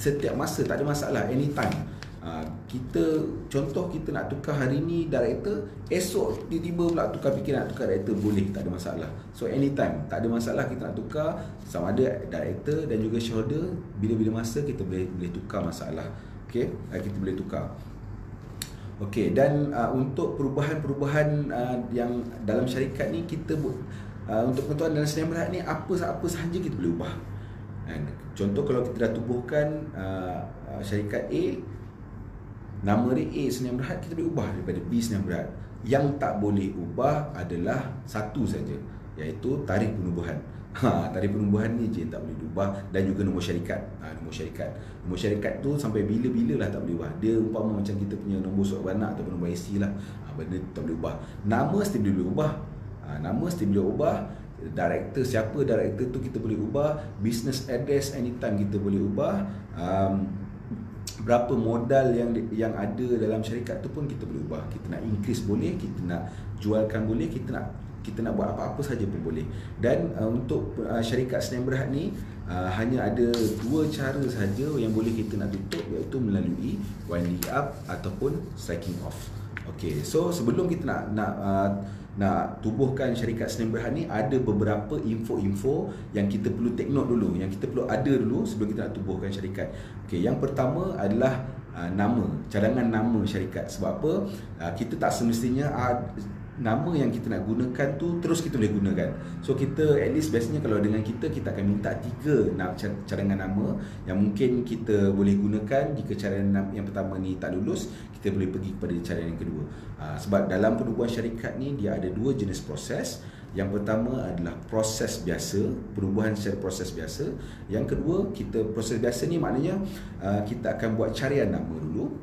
setiap masa, tak ada masalah, anytime. Contoh kita nak tukar hari ni director, esok tiba-tiba pula tukar fikir nak tukar director, boleh, tak ada masalah. So anytime, tak ada masalah kita nak tukar sama ada director dan juga shareholder, bila-bila masa kita boleh tukar, masalah. Okey, kita boleh tukar. Okey, dan untuk perubahan-perubahan yang dalam syarikat ni, kita untuk ketentuan dalam senayan berhad ni, apa sahaja kita boleh ubah. Contoh kalau kita dah tubuhkan syarikat A, nama dia A senayan berhad, kita boleh ubah daripada B senayan berhad. Yang tak boleh ubah adalah satu saja, iaitu tarikh penubuhan. Tarikh penubuhan ni je yang tak boleh diubah, dan juga nombor syarikat. Nombor syarikat tu sampai bila-bila lah tak boleh ubah. Dia umpama macam kita punya nombor surat beranak ataupun nombor IC lah, benda tak boleh ubah. Nama mesti boleh ubah. Nama mesti boleh ubah. director, siapa director tu kita boleh ubah, business address anytime kita boleh ubah, berapa modal yang ada dalam syarikat tu pun kita boleh ubah. Kita nak increase boleh, kita nak jualkan boleh, kita nak buat apa-apa saja pun boleh. Dan untuk syarikat Senayan Berhad ni hanya ada dua cara saja yang boleh kita nak tutup, iaitu melalui winding up ataupun striking off. Okey, so sebelum kita nak tubuhkan syarikat Senayan Berhad ni, ada beberapa info-info yang kita perlu take note dulu, yang kita perlu ada dulu sebelum kita nak tubuhkan syarikat. Okey, yang pertama adalah nama, cadangan nama syarikat. Sebab apa? Kita tak semestinya nama yang kita nak gunakan tu terus kita boleh gunakan. So kita at least biasanya kalau dengan kita akan minta 3 cadangan nama yang mungkin kita boleh gunakan. Jika cadangan yang pertama ni tak lulus, kita boleh pergi kepada cadangan yang kedua. Sebab dalam penubuhan syarikat ni dia ada 2 jenis proses. Yang pertama adalah proses biasa, penubuhan secara proses biasa. Yang kedua, proses biasa ni maknanya kita akan buat carian nama dulu.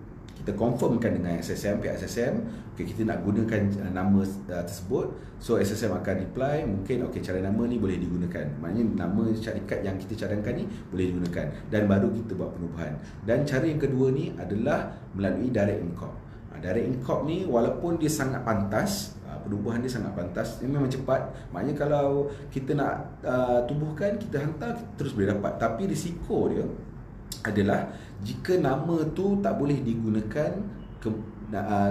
Kita confirmkan dengan SSM, pihak SSM, okay, kita nak gunakan nama tersebut. So SSM akan reply, mungkin okay, cara nama ni boleh digunakan. Maknanya nama syarikat yang kita cadangkan ni boleh digunakan. Dan baru kita buat penubuhan. Dan cara yang kedua ni adalah melalui direct incorp. Direct incorp ni walaupun dia sangat pantas, penubuhan dia sangat pantas, dia memang cepat. Maknanya kalau kita nak tubuhkan, kita hantar, kita terus boleh dapat. Tapi risiko dia adalah jika nama tu tak boleh digunakan,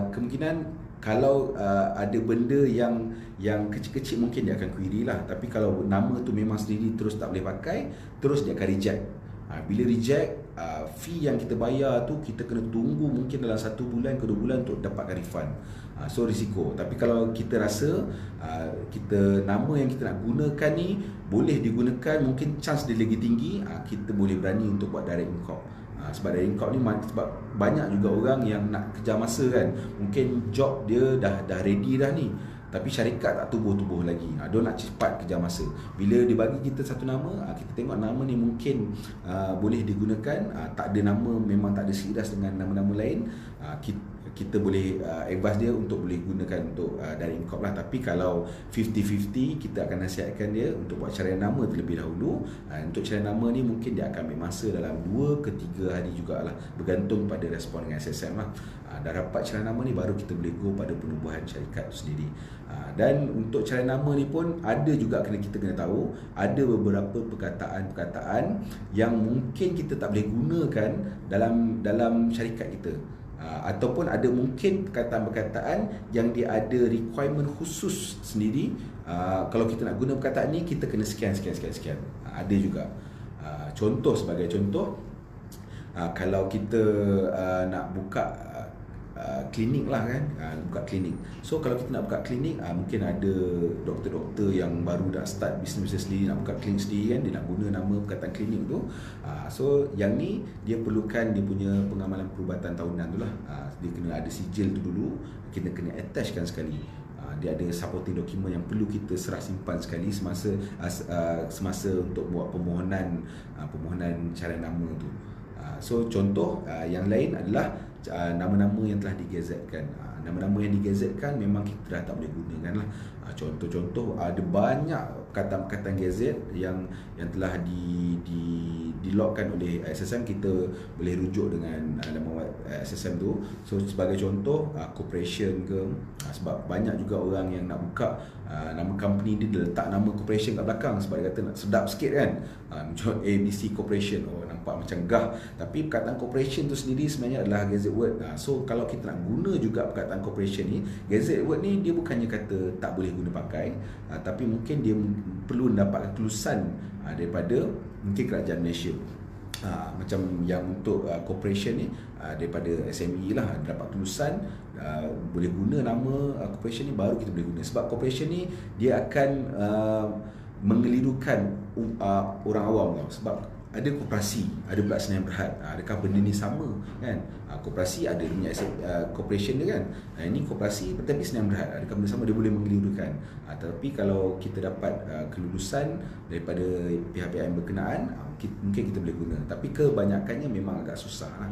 kemungkinan kalau ada benda yang kecil-kecil mungkin dia akan query lah. Tapi kalau nama tu memang sendiri terus tak boleh pakai, terus dia akan reject. Bila reject, fee yang kita bayar tu kita kena tunggu mungkin dalam 1 bulan ke 2 bulan untuk dapatkan refund. So risiko. Tapi kalau kita rasa nama yang kita nak gunakan ni boleh digunakan, mungkin chance dia lagi tinggi, kita boleh berani untuk buat direct incorp. Sebab direct incorp ni sebab banyak juga orang yang nak kejar masa kan. Mungkin job dia dah ready dah ni, tapi syarikat tak tubuh-tubuh lagi. Dia nak cepat kejar masa. Bila dia bagi kita satu nama, kita tengok nama ni mungkin boleh digunakan, tak ada nama, memang tak ada seiras dengan nama-nama lain, kita boleh advise dia untuk boleh gunakan untuk direct incorp lah. Tapi kalau 50-50, kita akan nasihatkan dia untuk buat carian nama terlebih dahulu. Untuk carian nama ni mungkin dia akan ambil masa dalam 2 ke 3 hari jugalah, bergantung pada respon dengan SSM lah. Dah dapat carian nama ni, baru kita boleh go pada penubuhan syarikat tu sendiri. Dan untuk carian nama ni pun ada juga kita kena tahu, ada beberapa perkataan-perkataan yang mungkin kita tak boleh gunakan dalam syarikat kita. Ataupun ada mungkin perkataan-perkataan yang dia ada requirement khusus sendiri. Kalau kita nak guna perkataan ni, kita kena sekian. Ada juga. Sebagai contoh, kalau kita nak buka klinik lah kan, buka klinik. So kalau kita nak buka klinik, mungkin ada doktor-doktor yang baru dah start bisnes sendiri, nak buka klinik sendiri kan, dia nak guna nama perkataan klinik tu. So yang ni dia perlukan dia punya pengamalan perubatan tahunan tu lah. Dia kena ada sijil tu dulu, kita kena attachkan sekali. Dia ada supporting dokumen yang perlu kita serah simpan sekali semasa untuk buat permohonan carian nama tu. So contoh yang lain adalah nama-nama yang telah digazetkan. Nama-nama yang digazetkan memang kita dah tak boleh gunakan lah. Contoh-contoh, ada banyak perkataan-perkataan gazet yang telah di-logkan oleh SSM. Kita boleh rujuk dengan laman SSM tu. So sebagai contoh, corporation ke, sebab banyak juga orang yang nak buka nama company dia letak nama corporation kat belakang sebab dia kata nak sedap sikit kan. Macam ABC Corporation, nampak macam gah, tapi perkataan corporation tu sendiri sebenarnya adalah gazette word. So kalau kita nak guna juga perkataan corporation ni, gazette word ni dia bukannya kata tak boleh guna pakai, tapi mungkin dia perlu mendapatkan kelulusan daripada mungkin kerajaan Malaysia. Macam yang untuk corporation ni, daripada SME lah, dapat kelulusan, boleh guna nama corporation ni, baru kita boleh guna. Sebab corporation ni dia akan mengelirukan orang awam tau. Sebab ada koperasi, ada pula Senayan Berhad. Adakah benda ni sama kan? Koperasi ada dia punya corporation dia kan. Ini koperasi tapi Senayan Berhad. Adakah benda sama? Dia boleh mengelirukan. Tapi kalau kita dapat kelulusan daripada pihak-pihak yang berkenaan, mungkin kita boleh guna. Tapi kebanyakannya memang agak susah lah.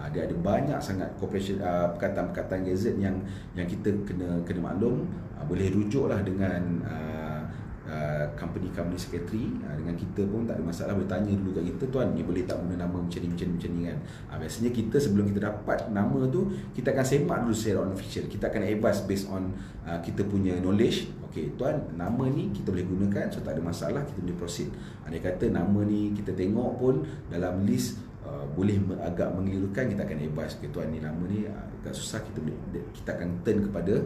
Dia ada banyak sangat corporation, perkataan-perkataan gazette yang kita kena maklum. Boleh rujuk lah dengan company secretary dengan kita pun tak ada masalah, boleh tanya dulu kat kita, tuan ni boleh tak guna nama macam ni kan. Biasanya kita sebelum kita dapat nama tu, kita akan semak dulu secara unofficial, kita akan advise based on kita punya knowledge. Okay, tuan, nama ni kita boleh gunakan, so tak ada masalah, kita boleh proceed. Dia kata nama ni kita tengok pun dalam list boleh agak mengelirukan, kita akan advise, okay, tuan ni nama ni agak susah, kita akan turn kepada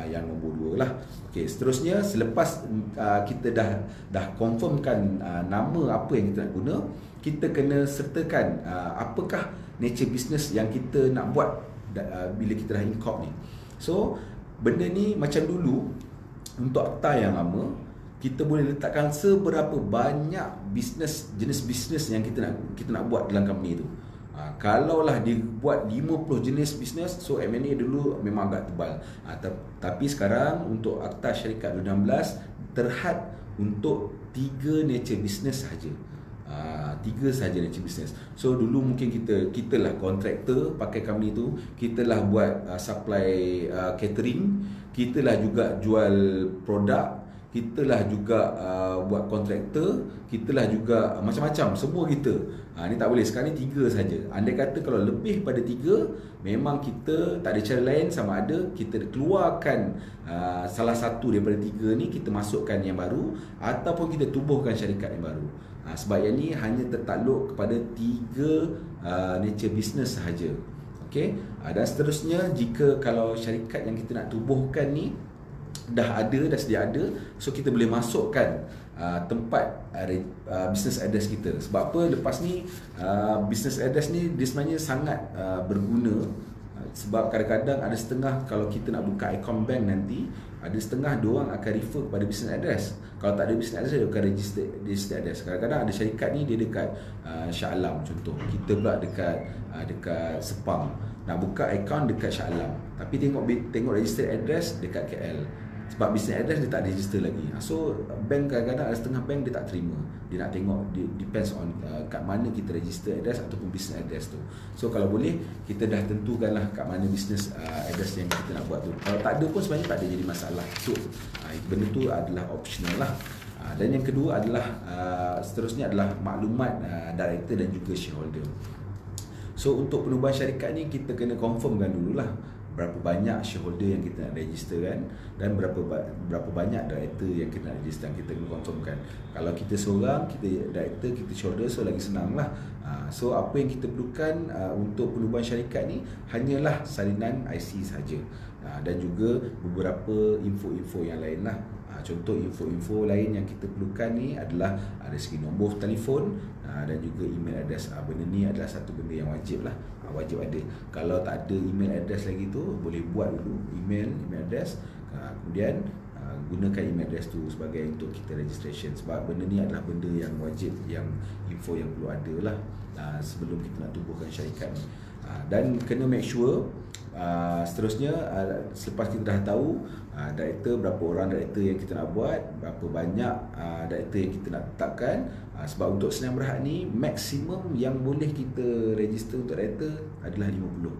yang nombor 2 lah. Okay, seterusnya selepas kita dah confirmkan nama apa yang kita nak guna, kita kena sertakan apakah nature business yang kita nak buat bila kita dah incorp ni. So benda ni macam dulu, untuk akta yang lama, kita boleh letakkan seberapa banyak jenis bisnes yang kita nak buat dalam company tu. Kalaulah dia buat 50 jenis bisnes, so M&A dulu memang agak tebal. Tapi sekarang untuk akta syarikat 2016 terhad untuk 3 nature business sahaja. 3 sahaja nature business. So dulu mungkin kita lah kontraktor pakai company tu, kita lah buat supply catering, kita lah juga jual produk, kita lah juga buat kontraktor, kita lah juga macam-macam, semua kita. Ni tak boleh, sekarang ni 3 saja. Andai kata kalau lebih pada 3, memang kita tak ada cara lain, sama ada kita keluarkan salah satu daripada 3 ni, kita masukkan yang baru, ataupun kita tubuhkan syarikat yang baru. Sebab yang ni hanya tertakluk kepada 3 nature business sahaja. Okay? Dan seterusnya, jika kalau syarikat yang kita nak tubuhkan ni dah sedia ada, so kita boleh masukkan tempat business address kita. Sebab apa? Lepas ni business address ni dia sebenarnya sangat berguna. Sebab kadang-kadang ada setengah, kalau kita nak buka account bank nanti, ada setengah diorang akan refer kepada business address. Kalau tak ada business address, dia akan register address. Kadang-kadang ada syarikat ni dia dekat Shah Alam contoh, kita pula dekat Sepang. Nak buka account dekat Shah Alam, tapi tengok register address dekat KL. Sebab business address dia tak register lagi. So bank kadang-kadang ada setengah bank dia tak terima. Dia nak tengok, depends on kat mana kita register address ataupun business address tu. So kalau boleh, kita dah tentukanlah kat mana business address yang kita nak buat tu. Kalau tak ada pun sebenarnya tak ada jadi masalah. So benda tu adalah optional lah. Dan yang kedua adalah seterusnya adalah maklumat director dan juga shareholder. So untuk penubuhan syarikat ni, kita kena confirmkan dululah berapa banyak shareholder yang kita nak register kan, dan berapa banyak director yang kita nak register, kita kena confirmkan. Kalau kita seorang, kita director, kita shareholder, so lagi senang lah. So apa yang kita perlukan untuk penubuhan syarikat ni hanyalah salinan IC saja, dan juga beberapa info-info yang lain lah. Contoh info-info lain yang kita perlukan ni adalah ada segi nombor telefon dan juga email address. Benda ni adalah satu benda yang wajib lah, wajib ada. Kalau tak ada email address lagi tu, boleh buat dulu email address, kemudian gunakan email address tu sebagai untuk kita registration. Sebab benda ni adalah benda yang wajib, yang info yang perlu ada lah sebelum kita nak tubuhkan syarikat ni. Dan kena make sure seterusnya, selepas kita dah tahu director, berapa orang director yang kita nak buat, berapa banyak director yang kita nak tetapkan. Sebab untuk Sdn Bhd ni, maksimum yang boleh kita register untuk director adalah 50.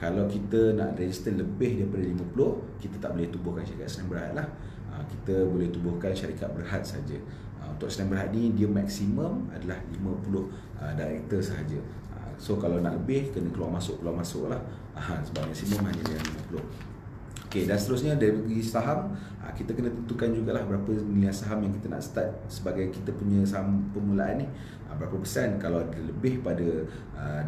Kalau kita nak register lebih daripada 50, kita tak boleh tubuhkan syarikat Sdn Bhd lah. Kita boleh tubuhkan syarikat Berhad saja. Untuk Sdn Bhd ni, dia maksimum adalah 50 director sahaja. So kalau nak lebih, kena keluar masuk lah. Sebab maksimum hanya 50. Okey, dan seterusnya dari saham, kita kena tentukan jugalah berapa nilai saham yang kita nak start sebagai kita punya saham permulaan ni. Berapa persen. Kalau ada lebih pada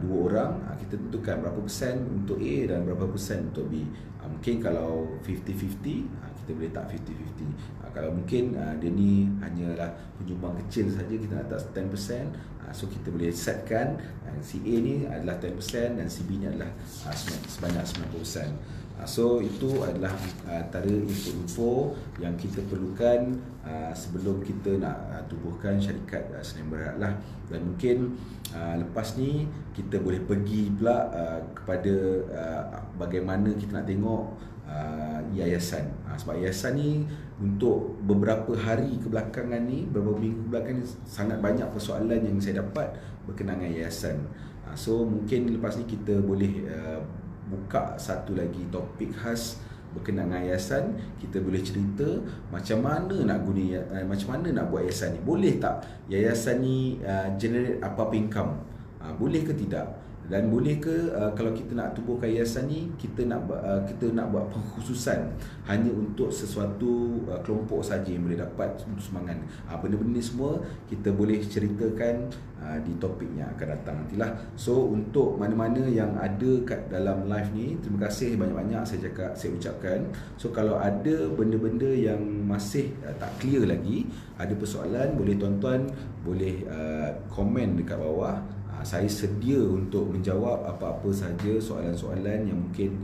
2 orang, kita tentukan berapa persen untuk A dan berapa persen untuk B. Mungkin kalau 50-50, kita boleh tak 50-50. Kalau mungkin dia ni hanyalah penyumbang kecil saja, kita nak letak 10%, so kita boleh setkan si A ni adalah 10% dan si B ni adalah sebanyak 90%. So itu adalah antara info-info yang kita perlukan sebelum kita nak tubuhkan syarikat Sdn Bhd lah. Dan mungkin lepas ni kita boleh pergi pula kepada bagaimana kita nak tengok yayasan. Sebab yayasan ni untuk beberapa hari kebelakangan ni, beberapa minggu kebelakangan ni, sangat banyak persoalan yang saya dapat berkenaan dengan yayasan. So mungkin lepas ni kita boleh buka satu lagi topik khas berkenaan dengan yayasan, kita boleh cerita macam mana nak guna, macam mana nak buat yayasan ni. Boleh tak yayasan ni generate apa-apa income? Boleh ke tidak? Dan boleh ke kalau kita nak tubuhkan yayasan ni, kita nak buat pengkhususan hanya untuk sesuatu kelompok saja yang boleh dapat sumbangan. Benda-benda ni semua kita boleh ceritakan di topik yang akan datang nantilah. So untuk mana-mana yang ada kat dalam live ni, terima kasih banyak-banyak saya ucapkan. So kalau ada benda-benda yang masih tak clear lagi, ada persoalan, boleh tuan-tuan boleh komen dekat bawah. Saya sedia untuk menjawab apa-apa saja soalan-soalan yang mungkin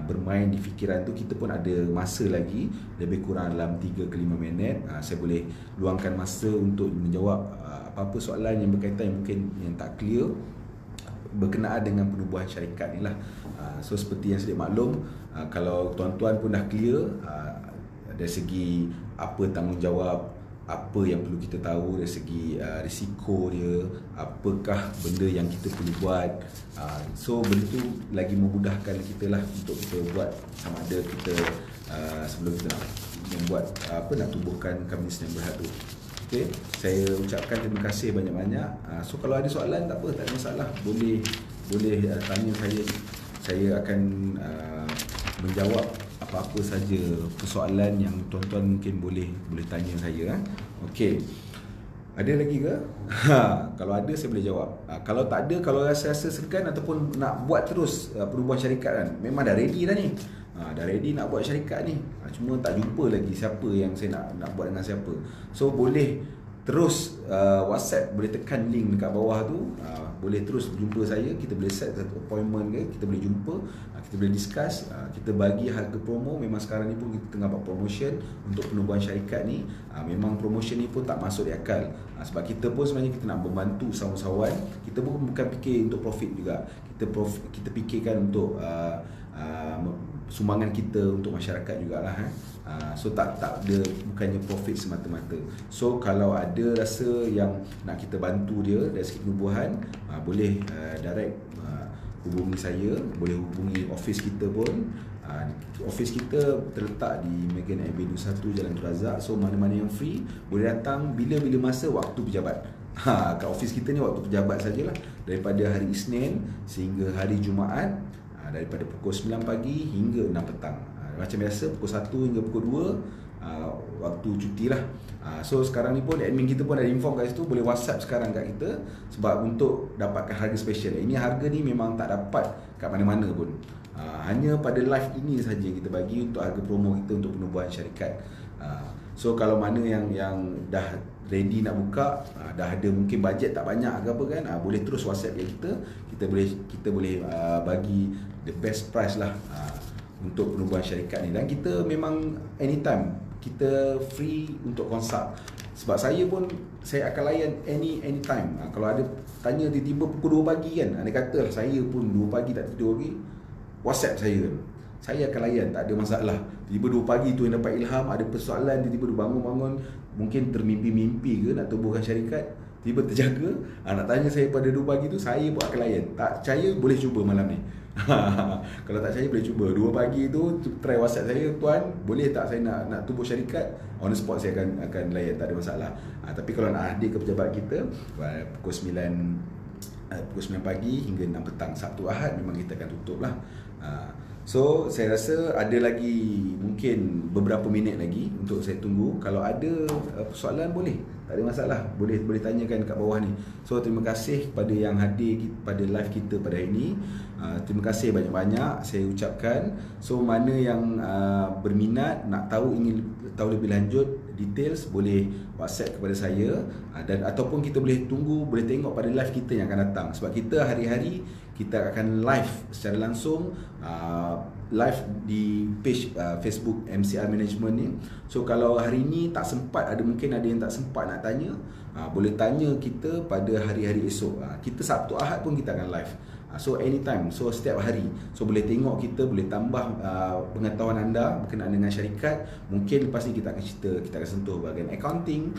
bermain di fikiran tu. Kita pun ada masa lagi, lebih kurang dalam 3 ke 5 minit. Saya boleh luangkan masa untuk menjawab apa-apa soalan yang berkaitan yang mungkin yang tak clear berkenaan dengan penubuhan syarikat ni lah. So seperti yang sedia maklum, kalau tuan-tuan pun dah clear dari segi apa tanggungjawab, apa yang perlu kita tahu dari segi risiko dia, apakah benda yang kita perlu buat. So benda tu lagi memudahkan kita lah untuk kita buat, sama ada kita sebelum kita nak membuat nak tubuhkan Khamis yang Berhad tu. Okay, saya ucapkan terima kasih banyak-banyak. So kalau ada soalan tak apa, tak ada masalah, boleh tanya saya. Saya akan menjawab apa-apa saja persoalan yang tuan-tuan mungkin boleh tanya saya. Okey. Ada lagi ke? Kalau ada saya boleh jawab. Kalau tak ada, kalau rasa-rasa segan ataupun nak buat terus perubahan syarikat kan, memang dah ready dah ni. Dah ready nak buat syarikat ni. Cuma tak jumpa lagi siapa yang saya nak buat dengan siapa. So boleh terus WhatsApp, boleh tekan link dekat bawah tu, boleh terus jumpa saya, kita boleh set satu appointment ke, kita boleh jumpa, kita boleh discuss, kita bagi harga promo. Memang sekarang ni pun kita tengah buat promotion untuk penubuhan syarikat ni. Memang promotion ni pun tak masuk di akal, sebab kita pun sebenarnya kita nak membantu usahawan. Kita pun bukan fikir untuk profit juga, kita fikirkan untuk sumbangan kita untuk masyarakat jugalah. So tak ada, bukannya profit semata-mata. So kalau ada rasa yang nak kita bantu dia dari segi penubuhan, boleh direct hubungi saya, boleh hubungi office kita pun. Office kita terletak di Megan Avenue 1 Jalan Tun Razak. So mana-mana yang free boleh datang bila-bila masa waktu pejabat. Kat office kita ni waktu pejabat sajalah, daripada hari Isnin sehingga hari Jumaat, daripada pukul 9 pagi hingga 6 petang. Macam biasa pukul 1 hingga pukul 2 waktu cuti lah. So sekarang ni pun admin kita pun ada inform kat situ, boleh WhatsApp sekarang kat kita, sebab untuk dapatkan harga special. Ini harga ni memang tak dapat kat mana-mana pun. Hanya pada live ini saja kita bagi untuk harga promo kita untuk penubuhan syarikat. So kalau mana yang dah ready nak buka, dah ada mungkin bajet tak banyak ke apa kan, boleh terus WhatsApp kita. Kita boleh bagi the best price lah untuk penubuhan syarikat ni. Dan kita memang anytime kita free untuk consult. Sebab saya pun saya akan layan anytime. Kalau ada tanya tiba-tiba pukul 2 pagi kan, ada kata saya pun 2 pagi tak tidur lagi, WhatsApp saya akan layan, tak ada masalah. Tiba-tiba 2 pagi tu yang dapat ilham, ada persoalan, tiba-tiba bangun-bangun, mungkin termimpi-mimpi ke nak tubuhkan syarikat, tiba terjaga, nak tanya saya pada 2 pagi tu, saya pun akan layan. Tak percaya boleh cuba malam ni. Kalau tak percaya boleh cuba 2 pagi tu, try WhatsApp saya, tuan boleh tak saya nak tubuh syarikat, on the spot saya akan layan, tak ada masalah. Tapi kalau nak hadir ke pejabat kita pukul 9 pagi hingga 6 petang, Sabtu Ahad memang kita akan tutup lah. So saya rasa ada lagi mungkin beberapa minit lagi untuk saya tunggu. Kalau ada persoalan boleh, tak ada masalah, boleh tanyakan kat bawah ni. So terima kasih kepada yang hadir pada live kita pada hari ini. Terima kasih banyak-banyak saya ucapkan. So mana yang berminat nak ingin tahu lebih lanjut details, boleh WhatsApp kepada saya, dan ataupun kita boleh boleh tengok pada live kita yang akan datang. Sebab kita hari-hari kita akan live secara langsung, live di page Facebook MCR Management ni. So kalau hari ni tak sempat, mungkin ada yang tak sempat nak tanya, boleh tanya kita pada hari-hari esok. Kita Sabtu Ahad pun kita akan live. So anytime, so setiap hari. So boleh tengok kita, boleh tambah pengetahuan anda berkenaan dengan syarikat. Mungkin lepas ni kita akan cerita, kita akan sentuh bahagian accounting,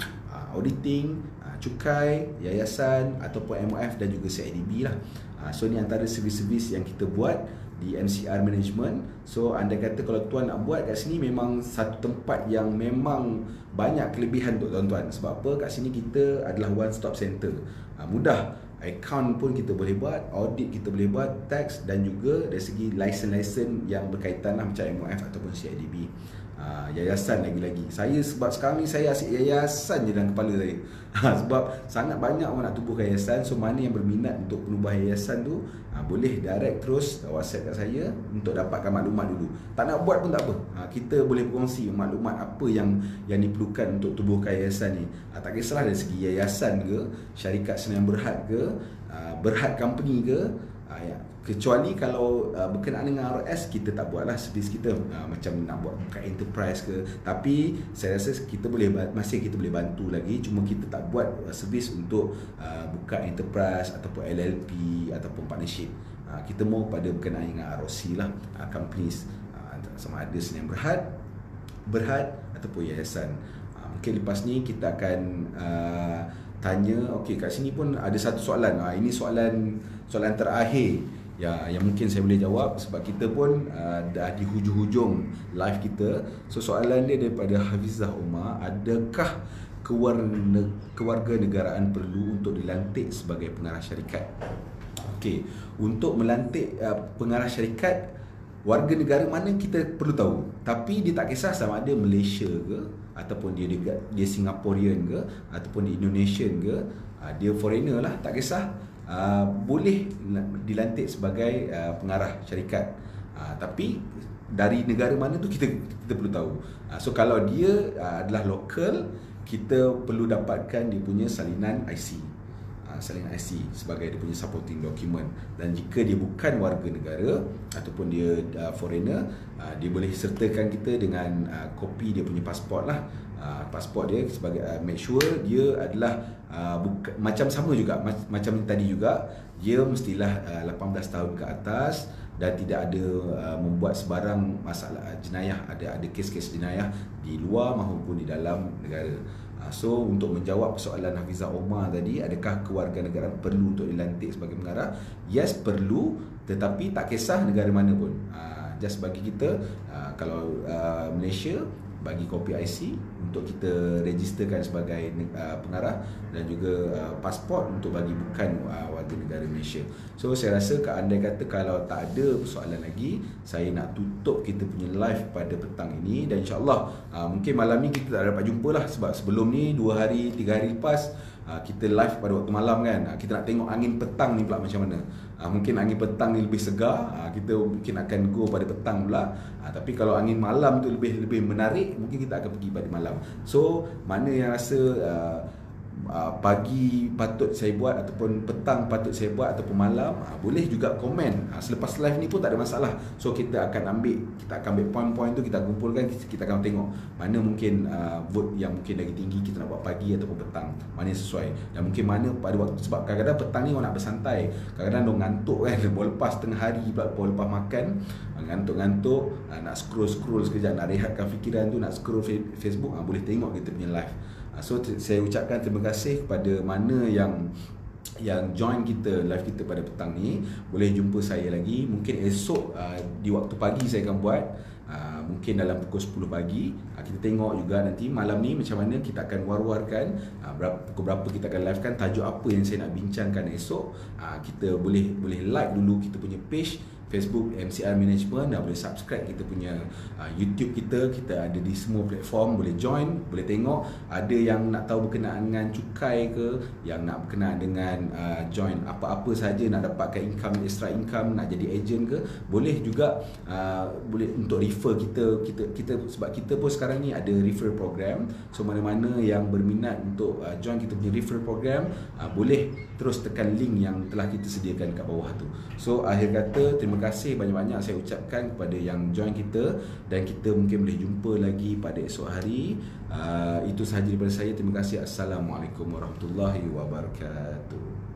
auditing, cukai, yayasan ataupun MOF dan juga CIDB lah. So ni antara servis-servis yang kita buat di MCR Management. So anda kata kalau tuan nak buat kat sini, memang satu tempat yang memang banyak kelebihan untuk tuan-tuan. Sebab apa? Kat sini kita adalah one stop center. Mudah, account pun kita boleh buat, audit kita boleh buat, tax, dan juga dari segi license yang berkaitan lah, macam MOF ataupun CIDB. Yayasan lagi-lagi. Saya sebab sekarang ni saya asyik yayasan je dalam kepala saya. Sebab sangat banyak orang nak tubuhkan yayasan. So mana yang berminat untuk penubuhan yayasan tu, boleh direct terus WhatsApp kat saya untuk dapatkan maklumat dulu. Tak nak buat pun tak apa. Kita boleh berkongsi maklumat apa yang diperlukan untuk tubuhkan yayasan ni. Tak kisahlah dari segi yayasan ke, syarikat Senayan Berhad ke, Berhad Company ke, kecuali kalau berkenaan dengan RS, kita tak buatlah servis kita macam nak buat buka enterprise ke. Tapi saya rasa kita boleh bantu lagi, cuma kita tak buat servis untuk buka enterprise ataupun LLP ataupun partnership. Kita mau pada berkenaan dengan ROC lah, companies, sama ada Senayan Berhad ataupun yayasan. Mungkin lepas ni kita akan tanya. Okey, kat sini pun ada satu soalan. Ini soalan terakhir yang mungkin saya boleh jawab, sebab kita pun dah di hujung-hujung live kita. So soalan dia daripada Hafizah Omar, adakah kewarganegaraan perlu untuk dilantik sebagai pengarah syarikat? Okey, untuk melantik pengarah syarikat, warga negara mana kita perlu tahu. Tapi dia tak kisah sama ada Malaysia ke, ataupun dia Singaporean ke, ataupun dia Indonesian ke, dia foreigner lah, tak kisah. Boleh dilantik sebagai pengarah syarikat. Tapi dari negara mana tu kita perlu tahu. So kalau dia adalah lokal, kita perlu dapatkan dia punya salinan IC. Salinan IC sebagai dia punya supporting document. Dan jika dia bukan warga negara ataupun dia foreigner, dia boleh sertakan kita dengan kopi dia punya pasport lah. Pasport dia sebagai make sure dia adalah macam sama juga macam tadi juga, dia mestilah 18 tahun ke atas dan tidak ada membuat sebarang masalah jenayah, ada kes-kes jenayah di luar maupun di dalam negara. So untuk menjawab soalan Hafizah Omar tadi, adakah kewarganegaraan perlu untuk dilantik sebagai pengarah? Yes, perlu, tetapi tak kisah negara mana pun. Just bagi kita, kalau Malaysia, bagi kopi IC untuk kita registerkan sebagai pengarah, dan juga pasport untuk bagi bukan warga negara Malaysia. So saya rasa andai kata kalau tak ada soalan lagi, saya nak tutup kita punya live pada petang ini. Dan insyaAllah mungkin malam ni kita tak dapat jumpa lah, sebab sebelum ni 2 hari 3 hari lepas kita live pada waktu malam kan. Kita nak tengok angin petang ni pula macam mana. Mungkin angin petang ni lebih segar, kita mungkin akan go pada petang pula. Tapi kalau angin malam tu lebih menarik, mungkin kita akan pergi pada malam. So mana yang rasa pagi patut saya buat ataupun petang patut saya buat ataupun malam, boleh juga komen. Selepas live ni pun tak ada masalah. So kita akan ambil poin-poin tu, kita kumpulkan, kita akan tengok mana mungkin vote yang mungkin lagi tinggi, kita nak buat pagi ataupun petang, mana yang sesuai. Dan mungkin mana pada waktu, sebab kadang-kadang petang ni orang nak bersantai, kadang-kadang orang ngantuk kan, baru lepas tengah hari pula, baru lepas makan, ngantuk-ngantuk, nak scroll sekejap, nak rehatkan fikiran tu, nak scroll Facebook, boleh tengok kita punya live. So saya ucapkan terima kasih kepada mana yang join kita live kita pada petang ni. Boleh jumpa saya lagi, mungkin esok di waktu pagi saya akan buat, mungkin dalam pukul 10 pagi. Kita tengok juga nanti malam ni macam mana, kita akan war-warkan pukul berapa kita akan live kan, tajuk apa yang saya nak bincangkan esok. Kita boleh like dulu kita punya page Facebook MCR Management, dan boleh subscribe kita punya YouTube kita ada di semua platform, boleh join, boleh tengok. Ada yang nak tahu berkenaan dengan cukai ke, yang nak berkenaan dengan join apa-apa saja, nak dapatkan income, extra income, nak jadi agent ke, boleh juga. Boleh untuk refer kita sebab kita pun sekarang ni ada referral program. So mana-mana yang berminat untuk join kita punya referral program, boleh terus tekan link yang telah kita sediakan kat bawah tu. So akhir kata, terima kasih banyak-banyak saya ucapkan kepada yang join kita, dan kita mungkin boleh jumpa lagi pada esok hari. Itu sahaja daripada saya. Terima kasih. Assalamualaikum warahmatullahi wabarakatuh.